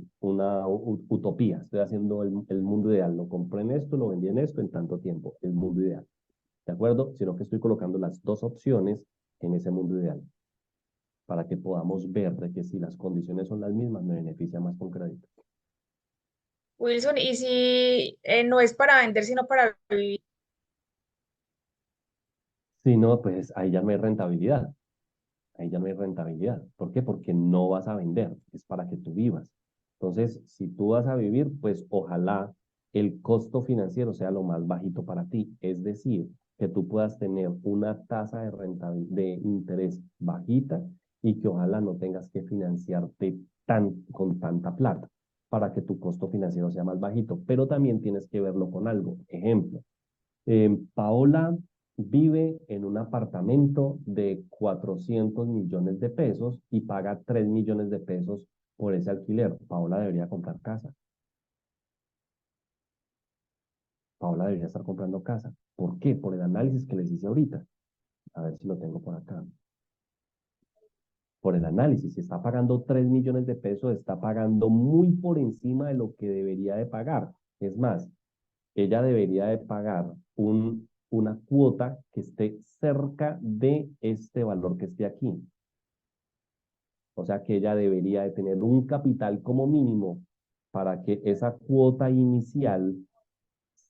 utopía. Estoy haciendo el mundo ideal. Lo compré en esto, lo vendí en esto en tanto tiempo. El mundo ideal. ¿De acuerdo? Sino que estoy colocando las dos opciones en ese mundo ideal, para que podamos ver de que si las condiciones son las mismas, me beneficia más con crédito. Wilson, ¿y si no es para vender, sino para vivir? Si no, pues ahí ya no hay rentabilidad. Ahí ya no hay rentabilidad. ¿Por qué? Porque no vas a vender, es para que tú vivas. Entonces, si tú vas a vivir, pues ojalá el costo financiero sea lo más bajito para ti. Es decir, que tú puedas tener una tasa de rentabilidad, de interés bajita y que ojalá no tengas que financiarte con tanta plata para que tu costo financiero sea más bajito. Pero también tienes que verlo con algo. Ejemplo, Paola vive en un apartamento de 400 millones de pesos y paga 3 millones de pesos por ese alquiler. Paola debería comprar casa. Paola debería estar comprando casa. ¿Por qué? Por el análisis que les hice ahorita. A ver si lo tengo por acá. Por el análisis, si está pagando 3 millones de pesos, está pagando muy por encima de lo que debería de pagar. Es más, ella debería de pagar una cuota que esté cerca de este valor que esté aquí. O sea que ella debería de tener un capital como mínimo para que esa cuota inicial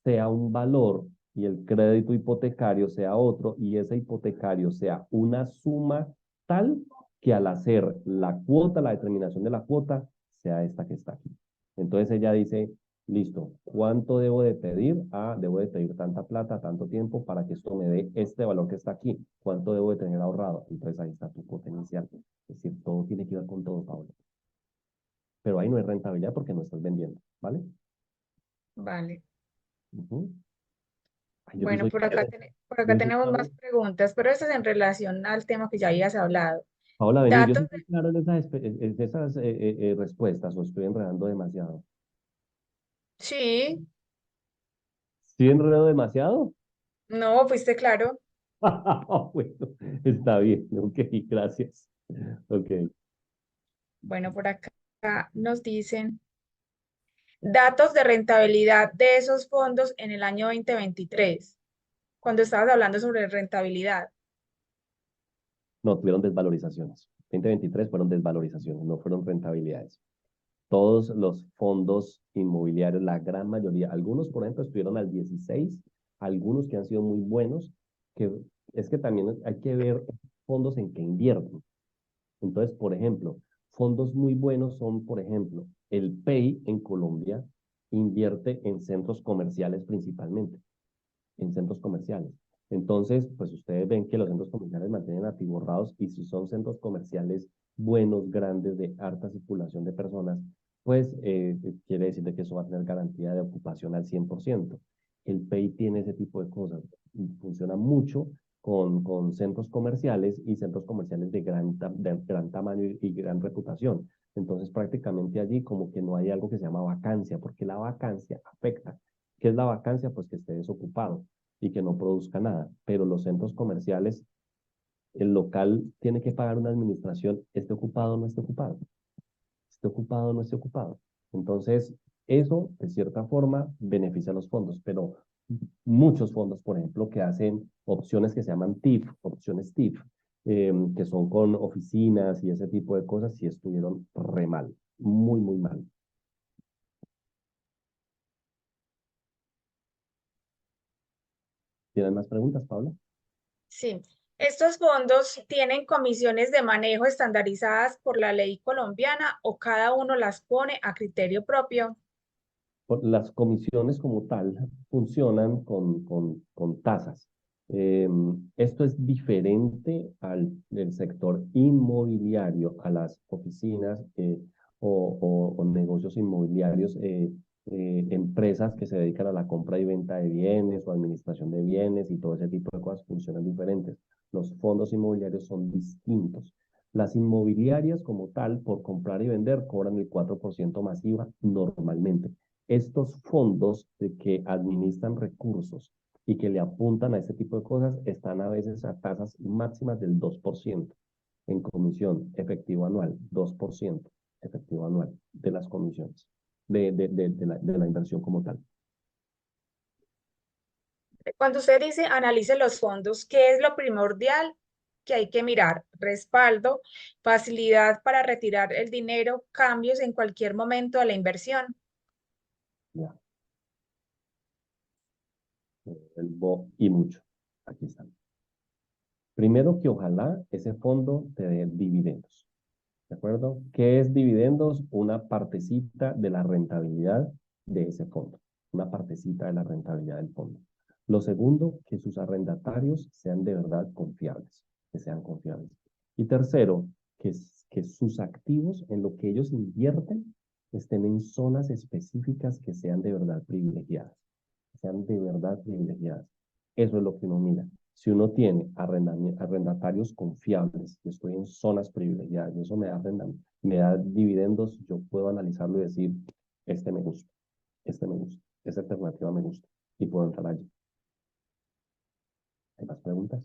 sea un valor y el crédito hipotecario sea otro y ese hipotecario sea una suma tal que al hacer la cuota, la determinación de la cuota, sea esta que está aquí. Entonces ella dice, listo, ¿cuánto debo de pedir? Ah, debo de pedir tanta plata, tanto tiempo para que esto me dé este valor que está aquí. ¿Cuánto debo de tener ahorrado? Entonces ahí está tu cuota inicial. Es decir, todo tiene que ver con todo, Pablo. Pero ahí no hay rentabilidad porque no estás vendiendo, ¿vale? Vale. Ujú. Ay, yo sí Bueno, soy claro. por acá Yo sí soy tenemos más claro. preguntas, pero estas en relación al tema que ya habías hablado. Paola, vení, yo Datos sí estoy claro en esas respuestas o estoy enredando demasiado. sí, ¿Sí enredo demasiado? no, fuiste claro. Bueno, está bien, ok, gracias. Ok, Bueno, por acá nos dicen datos de rentabilidad de esos fondos en el año 2023, cuando estabas hablando sobre rentabilidad. no, tuvieron desvalorizaciones. 2023 fueron desvalorizaciones, no fueron rentabilidades. Todos los fondos inmobiliarios, la gran mayoría, algunos, por ejemplo, estuvieron al 16, algunos que han sido muy buenos, que es que también hay que ver fondos en que invierten. Entonces, por ejemplo, fondos muy buenos son, por ejemplo, el PEI en Colombia invierte en centros comerciales principalmente, en centros comerciales. Entonces, pues ustedes ven que los centros comerciales mantienen atiborrados y si son centros comerciales buenos, grandes, de harta circulación de personas, pues quiere decir de que eso va a tener garantía de ocupación al 100%. El PEI tiene ese tipo de cosas. Funciona mucho con centros comerciales y centros comerciales de gran tamaño y gran reputación. Entonces, prácticamente allí como que no hay algo que se llama vacancia, porque la vacancia afecta ¿Qué es la vacancia? Pues que esté desocupado y que no produzca nada. Pero los centros comerciales, el local tiene que pagar una administración, esté ocupado o no esté ocupado, esté ocupado o no esté ocupado. Entonces, eso de cierta forma beneficia a los fondos, pero muchos fondos, por ejemplo, que hacen opciones que se llaman TIF, opciones TIF, que son con oficinas y ese tipo de cosas, sí estuvieron re mal, muy, muy mal. ¿Tienen más preguntas, Paula? Sí. ¿Estos fondos tienen comisiones de manejo estandarizadas por la ley colombiana o cada uno las pone a criterio propio? Las comisiones como tal funcionan con tasas. Esto es diferente al del sector inmobiliario, a las oficinas o negocios inmobiliarios, empresas que se dedican a la compra y venta de bienes o administración de bienes y todo ese tipo de cosas funcionan diferentes. Los fondos inmobiliarios son distintos. Las inmobiliarias como tal, por comprar y vender, cobran el 4% más IVA normalmente. Estos fondos que administran recursos y que le apuntan a este tipo de cosas están a veces a tasas máximas del 2% en comisión efectivo anual, 2% efectivo anual de las comisiones, de la inversión como tal. Cuando usted dice analice los fondos, ¿qué es lo primordial que hay que mirar? Respaldo, facilidad para retirar el dinero, cambios en cualquier momento de la inversión. Ya, y mucho. Aquí están. Primero que ojalá ese fondo te dé dividendos. ¿De acuerdo? ¿Qué es dividendos? Una partecita de la rentabilidad de ese fondo. Una partecita de la rentabilidad del fondo. Lo segundo, que sus arrendatarios sean de verdad confiables, que sean confiables. Y tercero, que sus activos en lo que ellos invierten estén en zonas específicas que sean de verdad privilegiadas, que sean de verdad privilegiadas. Eso es lo que uno mira. Si uno tiene arrendatarios confiables, y estoy en zonas privilegiadas y eso me da dividendos, yo puedo analizarlo y decir, este me gusta, este me gusta, esta alternativa me gusta y puedo entrar allí. ¿Hay más preguntas?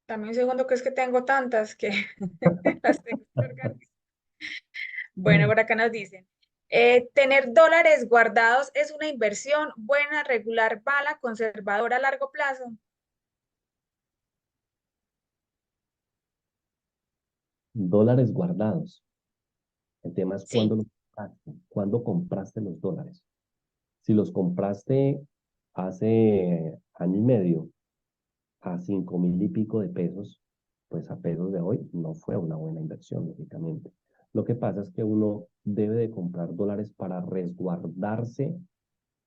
También un segundo que es que tengo tantas que las tengo que organizar. Bueno, por acá nos dicen, tener dólares guardados es una inversión buena, regular, mala, conservadora a largo plazo. Dólares guardados. El tema es Sí, cuándo compraste los dólares. Si los compraste hace año y medio a 5.000 y pico de pesos, pues a pesos de hoy no fue una buena inversión, lógicamente. Lo que pasa es que uno debe de comprar dólares para resguardarse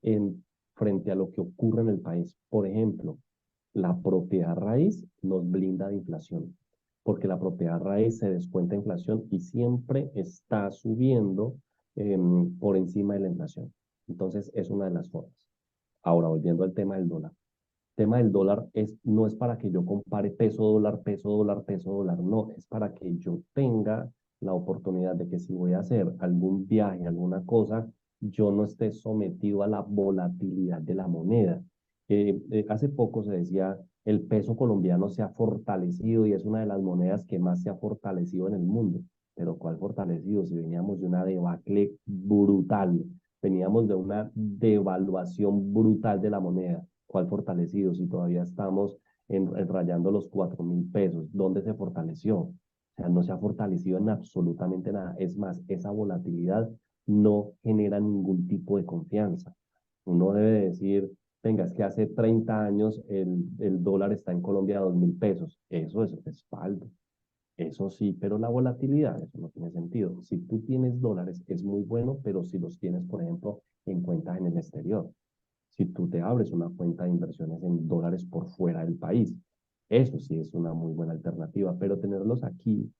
en, frente a lo que ocurre en el país. Por ejemplo, la propiedad raíz nos blinda de inflación, porque la propiedad raíz se descuenta inflación y siempre está subiendo por encima de la inflación. Entonces, es una de las formas. Ahora, volviendo al tema del dólar. El tema del dólar no es para que yo compare peso, dólar, peso, dólar, peso, dólar. No, es para que yo tenga la oportunidad de que si voy a hacer algún viaje, alguna cosa, yo no esté sometido a la volatilidad de la moneda. Hace poco se decía, el peso colombiano se ha fortalecido y es una de las monedas que más se ha fortalecido en el mundo. Pero ¿cuál fortalecido? Si veníamos de una debacle brutal, veníamos de una devaluación brutal de la moneda. ¿Cuál fortalecido? Si todavía estamos rayando los 4.000 pesos, ¿dónde se fortaleció? O sea, no se ha fortalecido en absolutamente nada. Es más, esa volatilidad no genera ningún tipo de confianza. Uno debe decir, venga, es que hace 30 años el dólar está en Colombia a 2.000 pesos. Eso es respaldo. Eso sí, pero la volatilidad, eso no tiene sentido. Si tú tienes dólares, es muy bueno, pero si los tienes, por ejemplo, en cuentas en el exterior. Si tú te abres una cuenta de inversiones en dólares por fuera del país, eso sí es una muy buena alternativa, pero tenerlos aquí,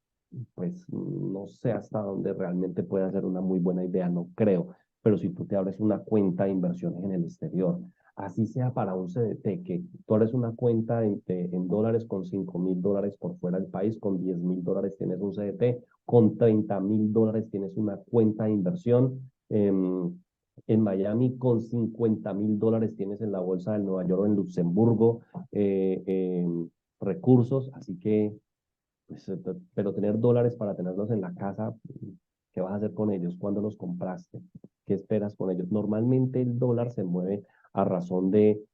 pues no sé hasta dónde realmente puede ser una muy buena idea, no creo. Pero si tú te abres una cuenta de inversiones en el exterior, así sea para un CDT, que tú abres una cuenta en dólares con 5.000 dólares por fuera del país, con 10.000 dólares tienes un CDT, con 30.000 dólares tienes una cuenta de inversión. En Miami con $50.000 tienes en la bolsa de Nueva York o en Luxemburgo recursos, así que, pues, pero tener dólares para tenerlos en la casa, ¿qué vas a hacer con ellos? ¿Cuándo los compraste? ¿Qué esperas con ellos? Normalmente el dólar se mueve a razón de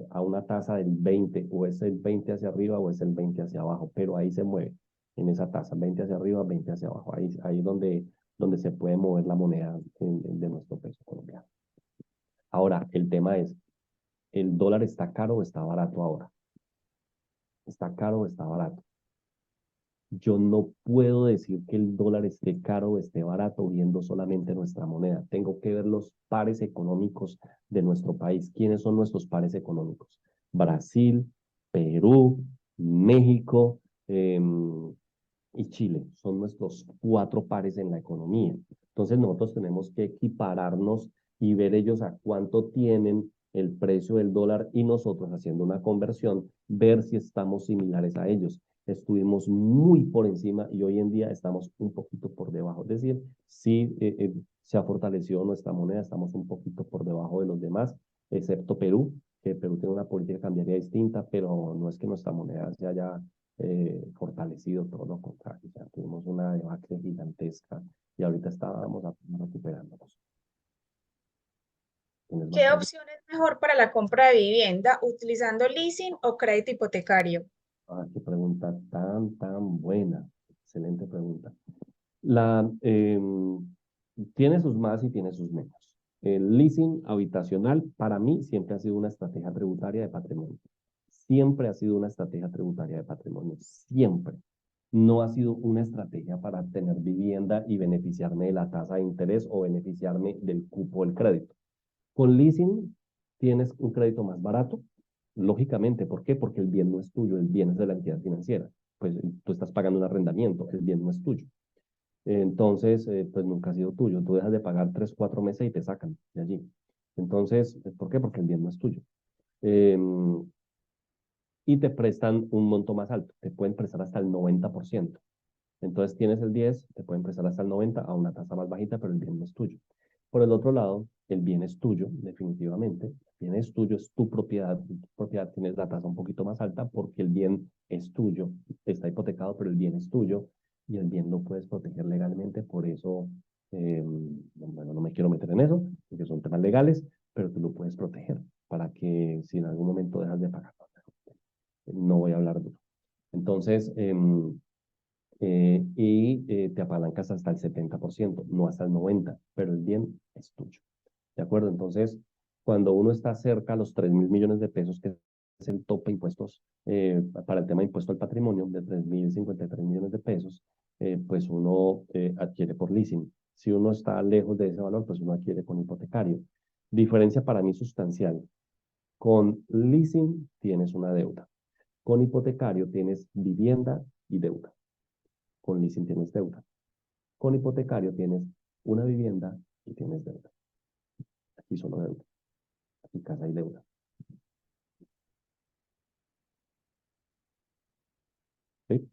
a una tasa del 20, o es el 20 hacia arriba o es el 20 hacia abajo, pero ahí se mueve en esa tasa, 20 hacia arriba, 20 hacia abajo, ahí es donde se puede mover la moneda de nuestro peso colombiano. Ahora, el tema es, ¿el dólar está caro o está barato ahora? ¿Está caro o está barato? Yo no puedo decir que el dólar esté caro o esté barato viendo solamente nuestra moneda. Tengo que ver los pares económicos de nuestro país. ¿Quiénes son nuestros pares económicos? Brasil, Perú, México y Chile. Son nuestros 4 pares en la economía. Entonces nosotros tenemos que equipararnos y ver ellos a cuánto tienen el precio del dólar y nosotros haciendo una conversión, ver si estamos similares a ellos. Estuvimos muy por encima y hoy en día estamos un poquito por debajo. Es decir, sí se ha fortalecido nuestra moneda, estamos un poquito por debajo de los demás, excepto Perú, que Perú tiene una política cambiaria distinta, pero no es que nuestra moneda se haya fortalecido, todo lo contrario. O sea, tuvimos una debacle gigantesca y ahorita estábamos recuperándonos. ¿Tienes más ¿Qué preguntas? opción es mejor para la compra de vivienda, utilizando leasing o crédito hipotecario? Ah, qué pregunta tan buena. Excelente pregunta. Tiene sus más y tiene sus menos. El leasing habitacional para mí siempre ha sido una estrategia tributaria de patrimonio. Siempre ha sido una estrategia tributaria de patrimonio. Siempre. No ha sido una estrategia para tener vivienda y beneficiarme de la tasa de interés o beneficiarme del cupo del crédito. Con leasing tienes un crédito más barato, lógicamente. ¿Por qué? Porque el bien no es tuyo, el bien es de la entidad financiera. Pues tú estás pagando un arrendamiento, el bien no es tuyo. Entonces, pues nunca ha sido tuyo. Tú dejas de pagar 3, 4 meses y te sacan de allí. Entonces, ¿por qué? Porque el bien no es tuyo. Eh, y te prestan un monto más alto. Te pueden prestar hasta el 90%. Entonces tienes el 10, te pueden prestar hasta el 90 a una tasa más bajita, pero el bien no es tuyo. Por el otro lado, el bien es tuyo, definitivamente. El bien es tuyo, es tu propiedad. Tu propiedad tienes la tasa un poquito más alta porque el bien es tuyo. Está hipotecado, pero el bien es tuyo y el bien lo puedes proteger legalmente. Por eso, bueno, no me quiero meter en eso, porque son temas legales, pero tú lo puedes proteger para que si en algún momento dejas de pagar, no voy a hablar de eso. Entonces, te apalancas hasta el 70%, no hasta el 90%, pero el bien es tuyo. ¿De acuerdo? Entonces, cuando uno está cerca a los 3.000 millones de pesos, que es el tope de impuestos para el tema de impuesto al patrimonio, de 3.053 millones de pesos, pues uno adquiere por leasing. Si uno está lejos de ese valor, pues uno adquiere con hipotecario. Diferencia para mí sustancial. Con leasing tienes una deuda. Con hipotecario tienes vivienda y deuda. Con leasing tienes deuda. Con hipotecario tienes una vivienda y tienes deuda. Aquí solo deuda. Aquí casa y deuda. ¿Sí?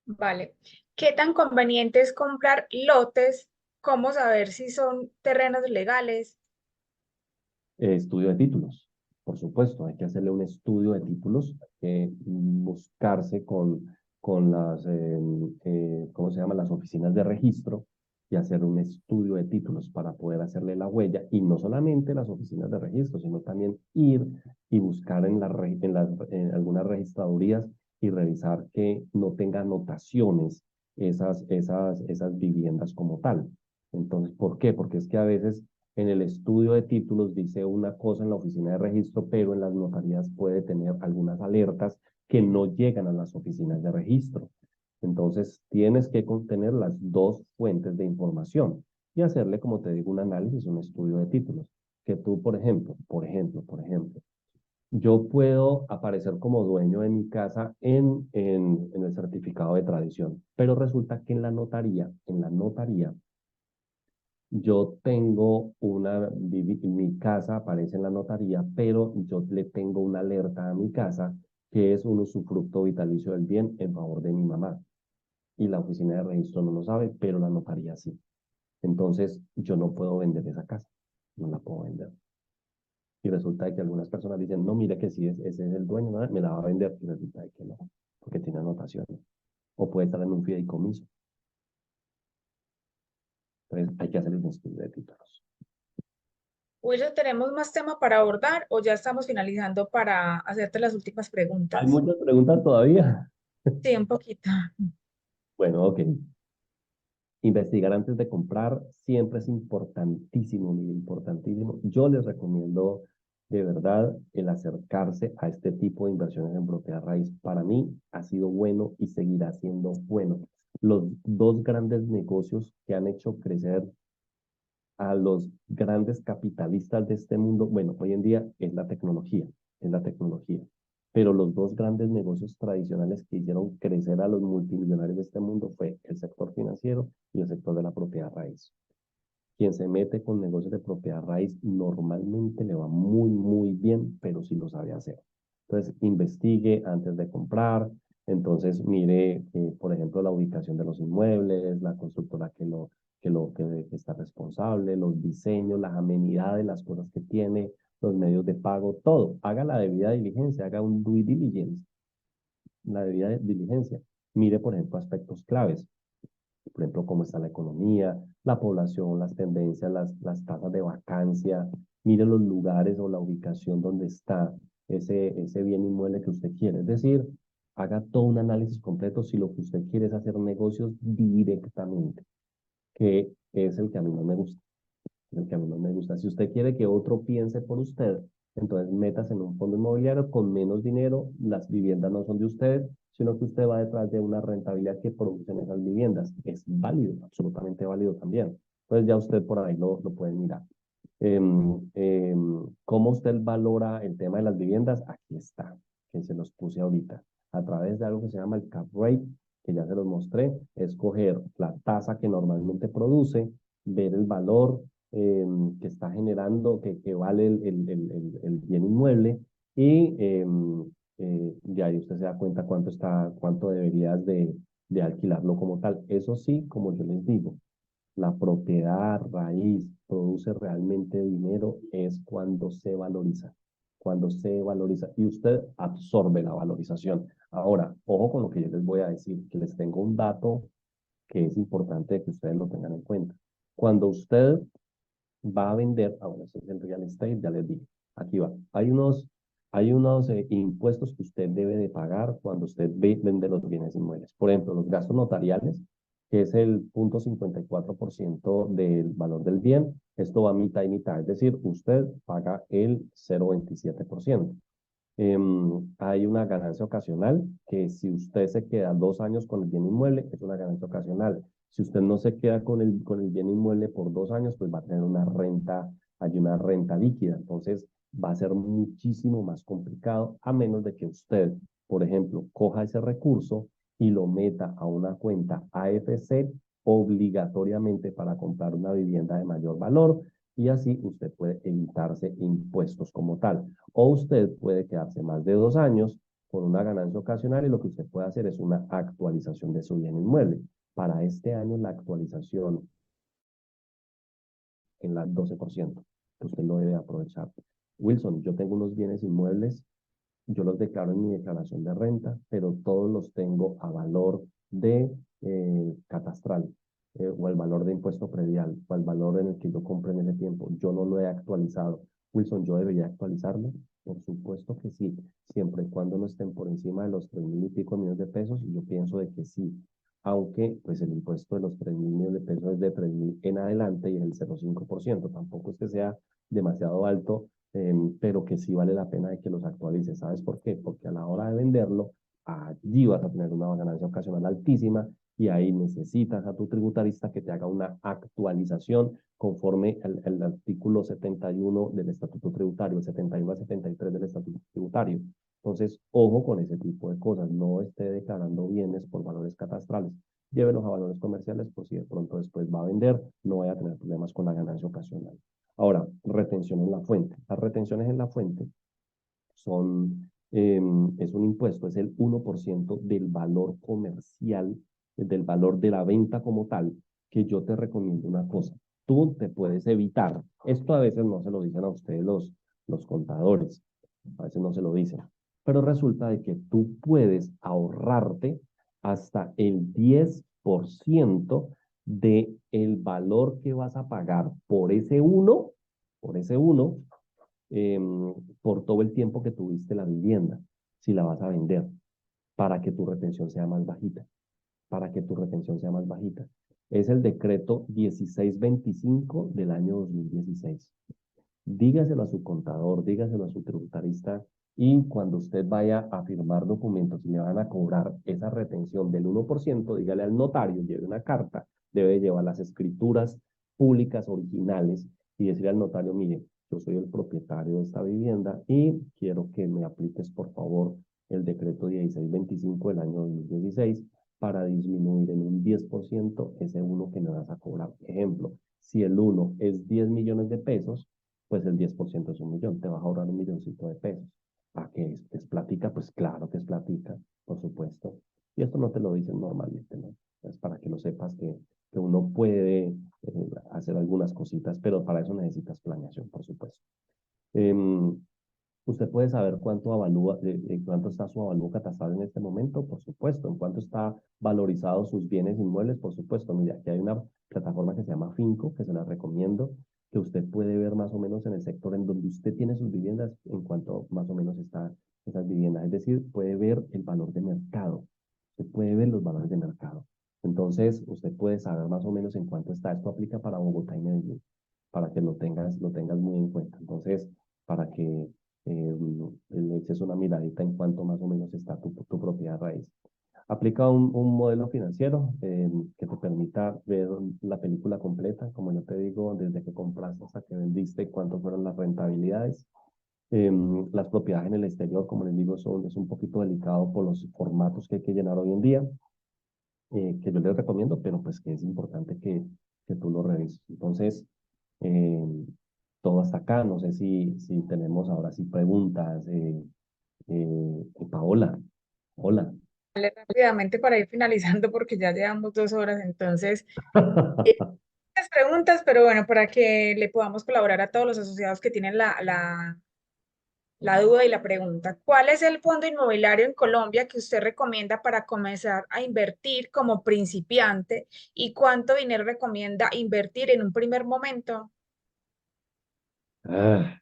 Vale. ¿Qué tan conveniente es comprar lotes? ¿Cómo saber si son terrenos legales? Estudio de títulos. Por supuesto, hay que hacerle un estudio de títulos, hay que buscarse con las, ¿cómo se llama? Las oficinas de registro y hacer un estudio de títulos para poder hacerle la huella. Y no solamente las oficinas de registro, sino también ir y buscar en algunas registradurías y revisar que no tenga anotaciones esas viviendas como tal. Entonces, ¿por qué? Porque es que a veces en el estudio de títulos dice una cosa en la oficina de registro, pero en las notarías puede tener algunas alertas que no llegan a las oficinas de registro. Entonces, tienes que contener las dos fuentes de información y hacerle, como te digo, un análisis, un estudio de títulos. Que tú, por ejemplo, yo puedo aparecer como dueño de mi casa en el certificado de tradición, pero resulta que en la notaría, yo tengo mi casa aparece en la notaría, pero yo le tengo una alerta a mi casa que es un usufructo vitalicio del bien en favor de mi mamá. Y la oficina de registro no lo sabe, pero la notaría sí. Entonces, yo no puedo vender esa casa. no la puedo vender. Y resulta de que algunas personas dicen, no, mire que sí, ese es el dueño, ¿no? Me la va a vender. Y resulta de que no, porque tiene anotaciones. O puede estar en un fideicomiso. Entonces hay que hacer el estudio de títulos. Wilson, ¿tenemos más tema para abordar o ya estamos finalizando para hacerte las últimas Hay preguntas? muchas preguntas todavía. Sí, un poquito. Bueno, ok. Investigar antes de comprar siempre es importantísimo, mire, importantísimo. Yo les recomiendo de verdad el acercarse a este tipo de inversiones en propiedad raíz. Para mí ha sido bueno y seguirá siendo bueno. Los dos grandes negocios que han hecho crecer a los grandes capitalistas de este mundo, bueno, hoy en día es la tecnología. Pero los dos grandes negocios tradicionales que hicieron crecer a los multimillonarios de este mundo fue el sector financiero y el sector de la propiedad raíz. Quien se mete con negocios de propiedad raíz normalmente le va muy, muy bien, pero sí lo sabe hacer. Entonces, investigue antes de comprar. Entonces, mire, por ejemplo, la ubicación de los inmuebles, la constructora que está responsable, los diseños, las amenidades, las cosas que tiene, los medios de pago, todo. Haga la debida diligencia, haga un due diligence, la debida diligencia. Mire, por ejemplo, aspectos claves. Por ejemplo, cómo está la economía, la población, las tendencias, las tasas de vacancia. Mire los lugares o la ubicación donde está ese bien inmueble que usted quiere. Es decir, haga todo un análisis completo si lo que usted quiere es hacer negocios directamente, que es el que a mí no me gusta. El que a mí no me gusta. Si usted quiere que otro piense por usted, entonces metas en un fondo inmobiliario con menos dinero, las viviendas no son de usted, sino que usted va detrás de una rentabilidad que producen esas viviendas. Es válido, absolutamente válido también. Entonces ya usted por ahí lo puede mirar. ¿Cómo usted valora el tema de las viviendas? Aquí está, que se los puse ahorita. A través de algo que se llama el cap rate, que ya se los mostré, es coger la tasa que normalmente produce, ver el valor que está generando, que vale el bien inmueble y de ahí usted se da cuenta cuánto deberías de alquilarlo como tal. Eso sí, como yo les digo, la propiedad raíz produce realmente dinero es cuando se valoriza y usted absorbe la valorización. Ahora, ojo con lo que yo les voy a decir, que les tengo un dato que es importante que ustedes lo tengan en cuenta. Cuando usted va a vender, ahora eso es el real estate, ya les dije, aquí va. Hay unos impuestos que usted debe de pagar cuando usted vende los bienes inmuebles. Por ejemplo, los gastos notariales, que es el 0,54% del valor del bien. Esto va mitad y mitad, es decir, usted paga el 0,27%. Hay una ganancia ocasional que si usted se queda 2 años con el bien inmueble, es una ganancia ocasional. Si usted no se queda con el bien inmueble por 2 años, pues va a tener hay una renta líquida. Entonces va a ser muchísimo más complicado a menos de que usted, por ejemplo, coja ese recurso y lo meta a una cuenta AFC obligatoriamente para comprar una vivienda de mayor valor y así usted puede evitarse impuestos como tal. O usted puede quedarse más de 2 años con una ganancia ocasional y lo que usted puede hacer es una actualización de su bien inmueble. Para este año la actualización en la 12%, que usted lo debe aprovechar. Wilson, yo tengo unos bienes inmuebles, yo los declaro en mi declaración de renta, pero todos los tengo a valor de catastral, o el valor de impuesto predial, o el valor en el que yo compré en ese tiempo. Yo no lo he actualizado. Wilson, ¿yo debería actualizarlo? Por supuesto que sí, siempre y cuando no estén por encima de los 3.000 y pico millones de pesos, y yo pienso de que sí, aunque pues el impuesto de los 3.000 millones de pesos es de 3.000 en adelante y es el 0,5%, tampoco es que sea demasiado alto, pero que sí vale la pena de que los actualices. ¿Sabes por qué? Porque a la hora de venderlo, allí vas a tener una ganancia ocasional altísima y ahí necesitas a tu tributarista que te haga una actualización conforme al artículo 71 del Estatuto Tributario, el 71 a 73 del Estatuto Tributario. Entonces, ojo con ese tipo de cosas. No esté declarando bienes por valores catastrales. Llévelos a valores comerciales por si de pronto después va a vender, no vaya a tener problemas con la ganancia ocasional. Ahora, retención en la fuente. Las retenciones en la fuente es un impuesto, es el 1% del valor comercial, del valor de la venta como tal, que yo te recomiendo una cosa. tú te puedes evitar. Esto a veces no se lo dicen a ustedes los contadores, a veces no se lo dicen, pero resulta de que tú puedes ahorrarte hasta el 10% de el valor que vas a pagar por ese uno, eh, por todo el tiempo que tuviste la vivienda, si la vas a vender, para que tu retención sea más bajita, para que tu retención sea más bajita. Es el decreto 1625 del año 2016. Dígaselo a su contador, dígaselo a su tributarista y cuando usted vaya a firmar documentos y le van a cobrar esa retención del 1%, dígale al notario, lleve una carta, debe llevar las escrituras públicas originales y decirle al notario, mire, yo soy el propietario de esta vivienda y quiero que me apliques, por favor, el decreto 1625 del año 2016 para disminuir en un 10% ese uno que me vas a cobrar. Ejemplo, si el uno es 10 millones de pesos, pues el 10% es 1.000.000, te vas a ahorrar 1.000.000 de pesos. ¿A qué es platica? Pues claro que es platica, por supuesto. Y esto no te lo dicen normalmente, ¿no? Es para que lo sepas que uno puede hacer algunas cositas, pero para eso necesitas planeación, por supuesto. Usted puede saber cuánto avalúa, cuánto está su avalúo catastral en este momento, por supuesto, en cuánto está valorizado sus bienes inmuebles, por supuesto. Mira, aquí hay una plataforma que se llama Finco, que se la recomiendo, que usted puede ver más o menos en el sector en donde usted tiene sus viviendas, en cuanto más o menos están esas viviendas. Es decir, puede ver el valor de mercado. Usted puede ver los valores de mercado. Entonces, usted puede saber más o menos en cuánto está. Esto aplica para Bogotá y Medellín, para que lo tengas muy en cuenta. Entonces, para que le eches una miradita en cuanto más o menos está tu propiedad raíz. Aplica un modelo financiero que te permita ver la película completa, como yo te digo, desde que compraste hasta que vendiste, cuánto fueron las rentabilidades. Las propiedades en el exterior, como les digo, es un poquito delicado por los formatos que hay que llenar hoy en día, que yo les recomiendo, pero pues que es importante que tú lo revises. Entonces, eh, todo hasta acá. No sé si tenemos ahora sí preguntas. Paola, hola. Dale rápidamente para ir finalizando porque ya llevamos 2 horas, entonces, muchas preguntas, pero bueno, para que le podamos colaborar a todos los asociados que tienen la duda y la pregunta. ¿Cuál es el fondo inmobiliario en Colombia que usted recomienda para comenzar a invertir como principiante y cuánto dinero recomienda invertir en un primer momento? Ah,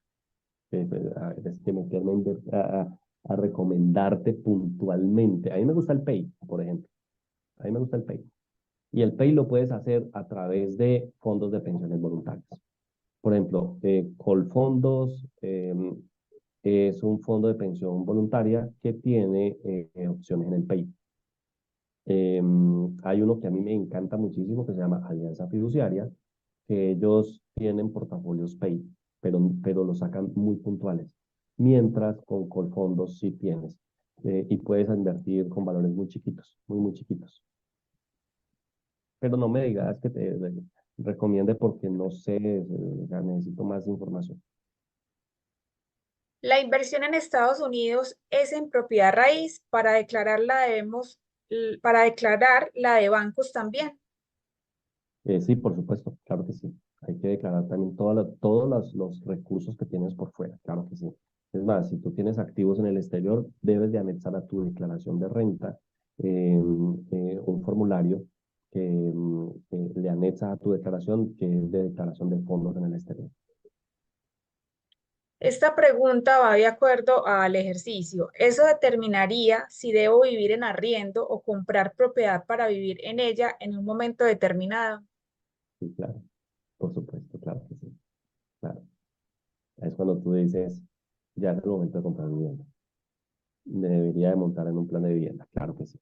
es que meterme a recomendarte puntualmente. A mí me gusta el Pay, por ejemplo. A mí me gusta el Pay. Y el Pay lo puedes hacer a través de fondos de pensiones voluntarios. Por ejemplo, Colfondos es un fondo de pensión voluntaria que tiene opciones en el Pay. Hay uno que a mí me encanta muchísimo que se llama Alianza Fiduciaria, que ellos tienen portafolios Pay, pero lo sacan muy puntuales. Mientras con Colfondos sí tienes. Y puedes invertir con valores muy chiquitos, muy chiquitos. Pero no me digas que te recomiende porque no sé, ya necesito más información. La inversión en Estados Unidos es en propiedad raíz. Para declarar la de bancos también. Sí, por supuesto, claro que sí. Hay que declarar también todos los recursos que tienes por fuera, claro que sí. Es más, si tú tienes activos en el exterior, debes de anexar a tu declaración de renta un formulario que le anexa a tu declaración, que es de declaración de fondos en el exterior. Esta pregunta va de acuerdo al ejercicio. Eso determinaría si debo vivir en arriendo o comprar propiedad para vivir en ella en un momento determinado. Sí, claro, por supuesto, claro que sí, claro. Es cuando tú dices, ya es el momento de comprar vivienda. Me debería de montar en un plan de vivienda, claro que sí.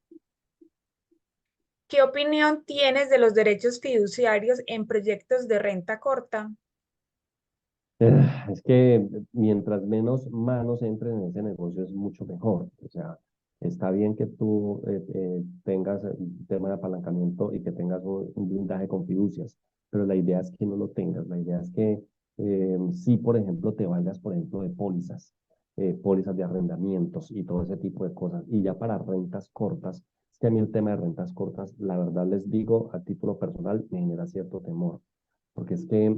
¿Qué opinión tienes de los derechos fiduciarios en proyectos de renta corta? Es que mientras menos manos entren en ese negocio es mucho mejor. O sea, está bien que tú tengas el tema de apalancamiento y que tengas un blindaje con fiducias, pero la idea es que no lo tengas. La idea es que sí, por ejemplo, te valgas, por ejemplo, de pólizas de arrendamientos y todo ese tipo de cosas. Y ya para rentas cortas, es que a mí el tema de rentas cortas, la verdad les digo, a título personal, me genera cierto temor porque es que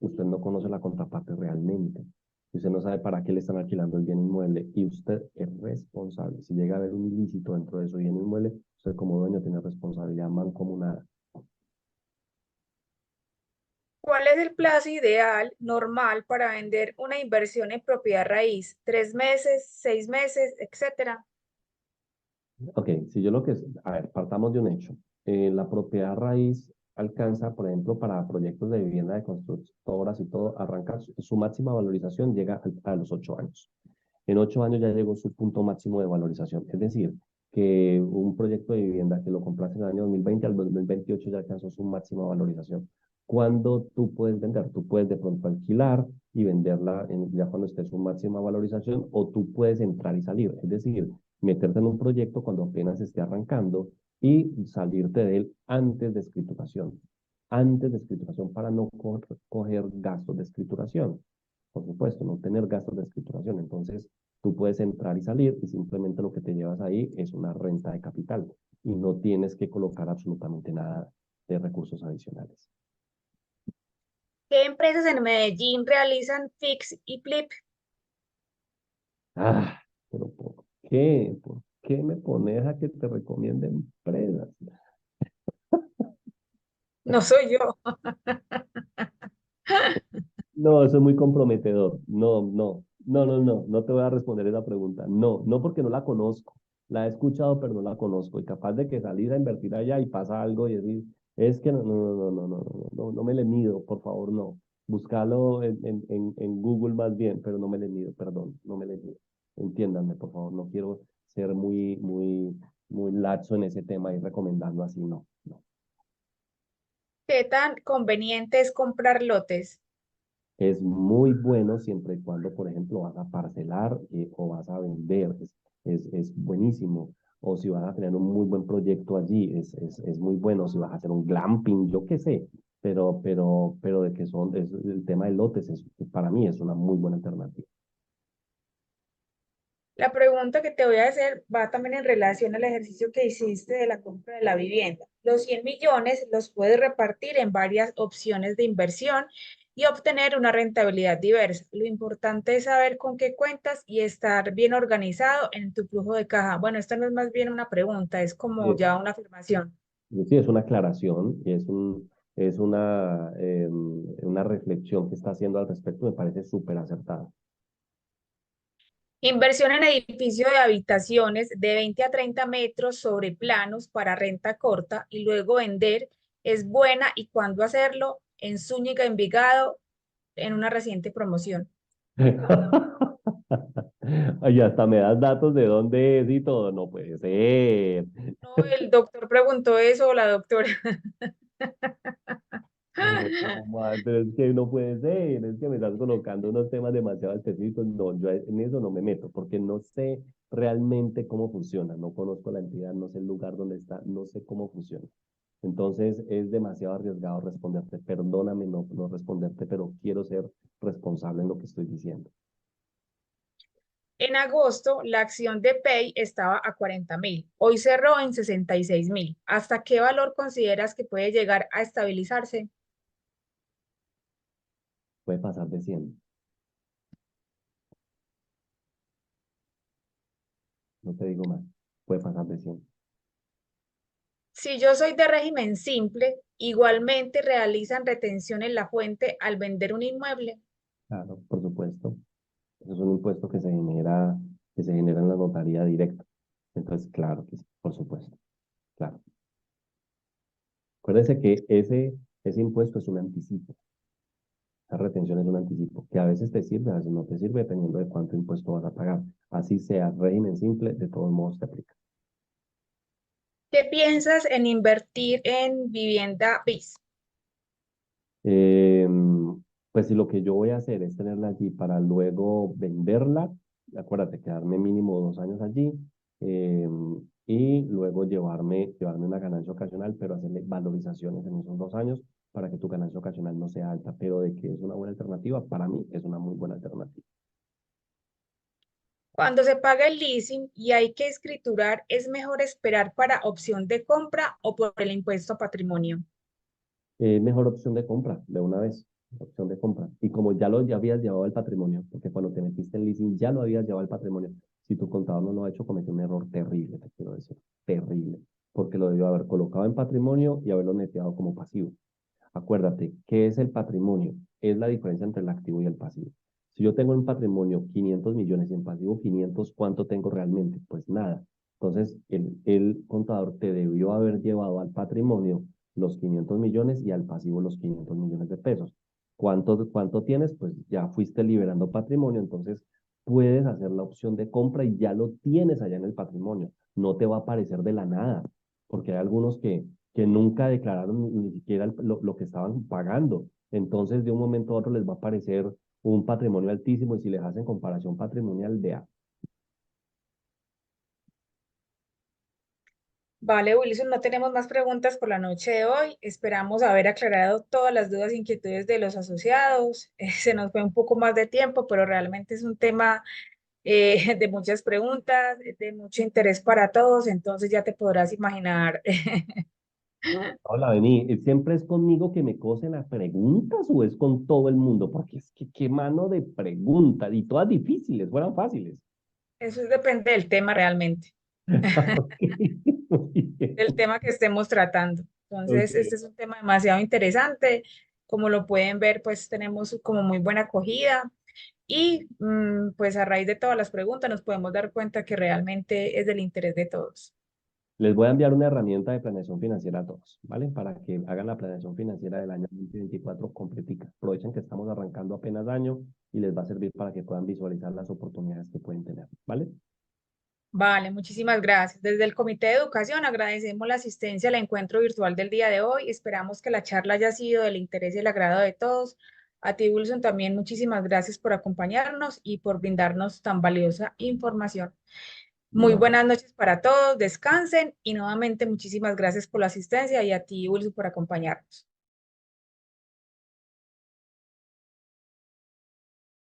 usted no conoce la contraparte realmente. Usted no sabe para qué le están alquilando el bien inmueble y usted es responsable. Si llega a haber un ilícito dentro de su bien inmueble, usted como dueño tiene responsabilidad mancomunada. ¿Cuál es el plazo ideal, normal, para vender una inversión en propiedad raíz? ¿3 meses, 6 meses, etcétera? Ok, si yo lo que es, a ver, partamos de un hecho. La propiedad raíz alcanza, por ejemplo, para proyectos de vivienda de constructoras y todo, arranca su máxima valorización llega a los 8 años. En 8 años ya llegó su punto máximo de valorización. Es decir, que un proyecto de vivienda que lo compraste en el año 2020 al 2028 ya alcanzó su máxima valorización. ¿Cuándo tú puedes vender? Tú puedes de pronto alquilar y venderla ya cuando esté su máxima valorización, o tú puedes entrar y salir. Es decir, meterte en un proyecto cuando apenas esté arrancando y salirte de él antes de escrituración. Antes de escrituración para no coger gastos de escrituración. Por supuesto, no tener gastos de escrituración. Entonces, tú puedes entrar y salir y simplemente lo que te llevas ahí es una renta de capital y no tienes que colocar absolutamente nada de recursos adicionales. ¿Qué empresas en Medellín realizan fix y flip? Ah, pero ¿por qué? ¿Por qué me pones a que te recomiende empresas? No soy yo. No, eso es muy comprometedor. No, no, no, no, no, no te voy a responder esa pregunta. No, no porque no la conozco. La he escuchado, pero no la conozco. Y capaz de que salir a invertir allá y pasa algo y decir, es que no, no, no, no, no, no, no, no, no me le mido, por favor, no. Búscalo en Google más bien, pero no me le mido, perdón, no me le mido. Entiéndanme, por favor, no quiero ser muy laxo en ese tema y recomendando así, no, no. ¿Qué tan conveniente es comprar lotes? Es muy bueno siempre y cuando, por ejemplo, vas a parcelar o vas a vender. Es buenísimo. O si vas a tener un muy buen proyecto allí, es muy bueno. Si vas a hacer un glamping, yo qué sé. Pero de que el tema de lotes para mí es una muy buena alternativa. La pregunta que te voy a hacer va también en relación al ejercicio que hiciste de la compra de la vivienda. Los 100 millones los puedes repartir en varias opciones de inversión y obtener una rentabilidad diversa. Lo importante es saber con qué cuentas y estar bien organizado en tu flujo de caja. Bueno, esta no es más bien una pregunta, es como Eh, ya una afirmación. sí, es una aclaración y es una reflexión que está haciendo al respecto. Me parece súper acertada. Inversión en edificio de habitaciones de 20 a 30 metros sobre planos para renta corta y luego vender es buena, y cuándo hacerlo en Zúñiga, Envigado, en una reciente promoción. Ay, hasta me das datos de dónde es y todo. No puede ser. No, el doctor preguntó eso, o la doctora. No, pero es que no puede ser. Es que me estás colocando unos temas demasiado específicos. No, yo en eso no me meto porque no sé realmente cómo funciona. No conozco la entidad, no sé el lugar donde está, no sé cómo funciona. Entonces es demasiado arriesgado responderte. Perdóname no responderte, pero quiero ser responsable en lo que estoy diciendo. En agosto, la acción de Pay estaba a 40.000. Hoy cerró en 66.000. ¿Hasta qué valor consideras que puede llegar a estabilizarse? Puede pasar de 100. No te digo más. Puede pasar de 100. Si yo soy de régimen simple, igualmente realizan retención en la fuente al vender un inmueble. Claro, por supuesto. Eso es un impuesto que se genera en la notaría directa. Entonces, claro que sí, por supuesto. Claro. Acuérdese que ese impuesto es un anticipo. Esa retención es un anticipo, que a veces te sirve, a veces no te sirve, dependiendo de cuánto impuesto vas a pagar. Así sea régimen simple, de todos modos te aplica. ¿Qué piensas en invertir en vivienda BIS? Eh, pues si lo que yo voy a hacer es tenerla allí para luego venderla, acuérdate, quedarme mínimo 2 años allí eh, y luego llevarme una ganancia ocasional, pero hacerle valorizaciones en esos 2 años para que tu ganancia ocasional no sea alta, pero de que es una buena alternativa, para mí es una muy buena alternativa. Cuando se paga el leasing y hay que escriturar, ¿es mejor esperar para opción de compra o por el impuesto a patrimonio? Mejor opción de compra, de una vez, opción de compra. Y como ya habías llevado al patrimonio, porque cuando te metiste en leasing ya lo habías llevado al patrimonio, si tu contador no lo ha hecho, cometió un error terrible, te quiero decir, terrible, porque lo debió haber colocado en patrimonio y haberlo neteado como pasivo. Acuérdate, ¿qué es el patrimonio? Es la diferencia entre el activo y el pasivo. Si yo tengo en patrimonio 500 millones y en pasivo 500, ¿cuánto tengo realmente? Pues nada. Entonces, el contador te debió haber llevado al patrimonio los 500 millones y al pasivo los 500 millones de pesos. ¿Cuánto tienes? Pues ya fuiste liberando patrimonio, entonces puedes hacer la opción de compra y ya lo tienes allá en el patrimonio. No te va a aparecer de la nada, porque hay algunos que nunca declararon ni siquiera lo que estaban pagando. Entonces, de un momento a otro les va a aparecer un patrimonio altísimo y si les hacen comparación patrimonial, vea. Vale, Wilson, no tenemos más preguntas por la noche de hoy. Esperamos haber aclarado todas las dudas e inquietudes de los asociados. Se nos fue un poco más de tiempo, pero realmente es un tema de muchas preguntas, de mucho interés para todos, entonces ya te podrás imaginar. Hola, vení, ¿siempre es conmigo que me cosen las preguntas o es con todo el mundo? Porque es que qué mano de preguntas y todas difíciles, fueran fáciles. Eso depende del tema realmente, Ok, muy bien. del tema que estemos tratando. Ok. Entonces, este es un tema demasiado interesante. Como lo pueden ver, pues tenemos como muy buena acogida y pues a raíz de todas las preguntas nos podemos dar cuenta que realmente es del interés de todos. Les voy a enviar una herramienta de planeación financiera a todos, ¿vale? Para que hagan la planeación financiera del año 2024 completica. Aprovechen que estamos arrancando apenas año y les va a servir para que puedan visualizar las oportunidades que pueden tener, ¿vale? Vale, muchísimas gracias. Desde el Comité de Educación agradecemos la asistencia al encuentro virtual del día de hoy. Esperamos que la charla haya sido del interés y el agrado de todos. A ti, Wilson, también muchísimas gracias por acompañarnos y por brindarnos tan valiosa información. Muy Bueno, buenas noches para todos, descansen y nuevamente muchísimas gracias por la asistencia y a ti, Wilson, por acompañarnos.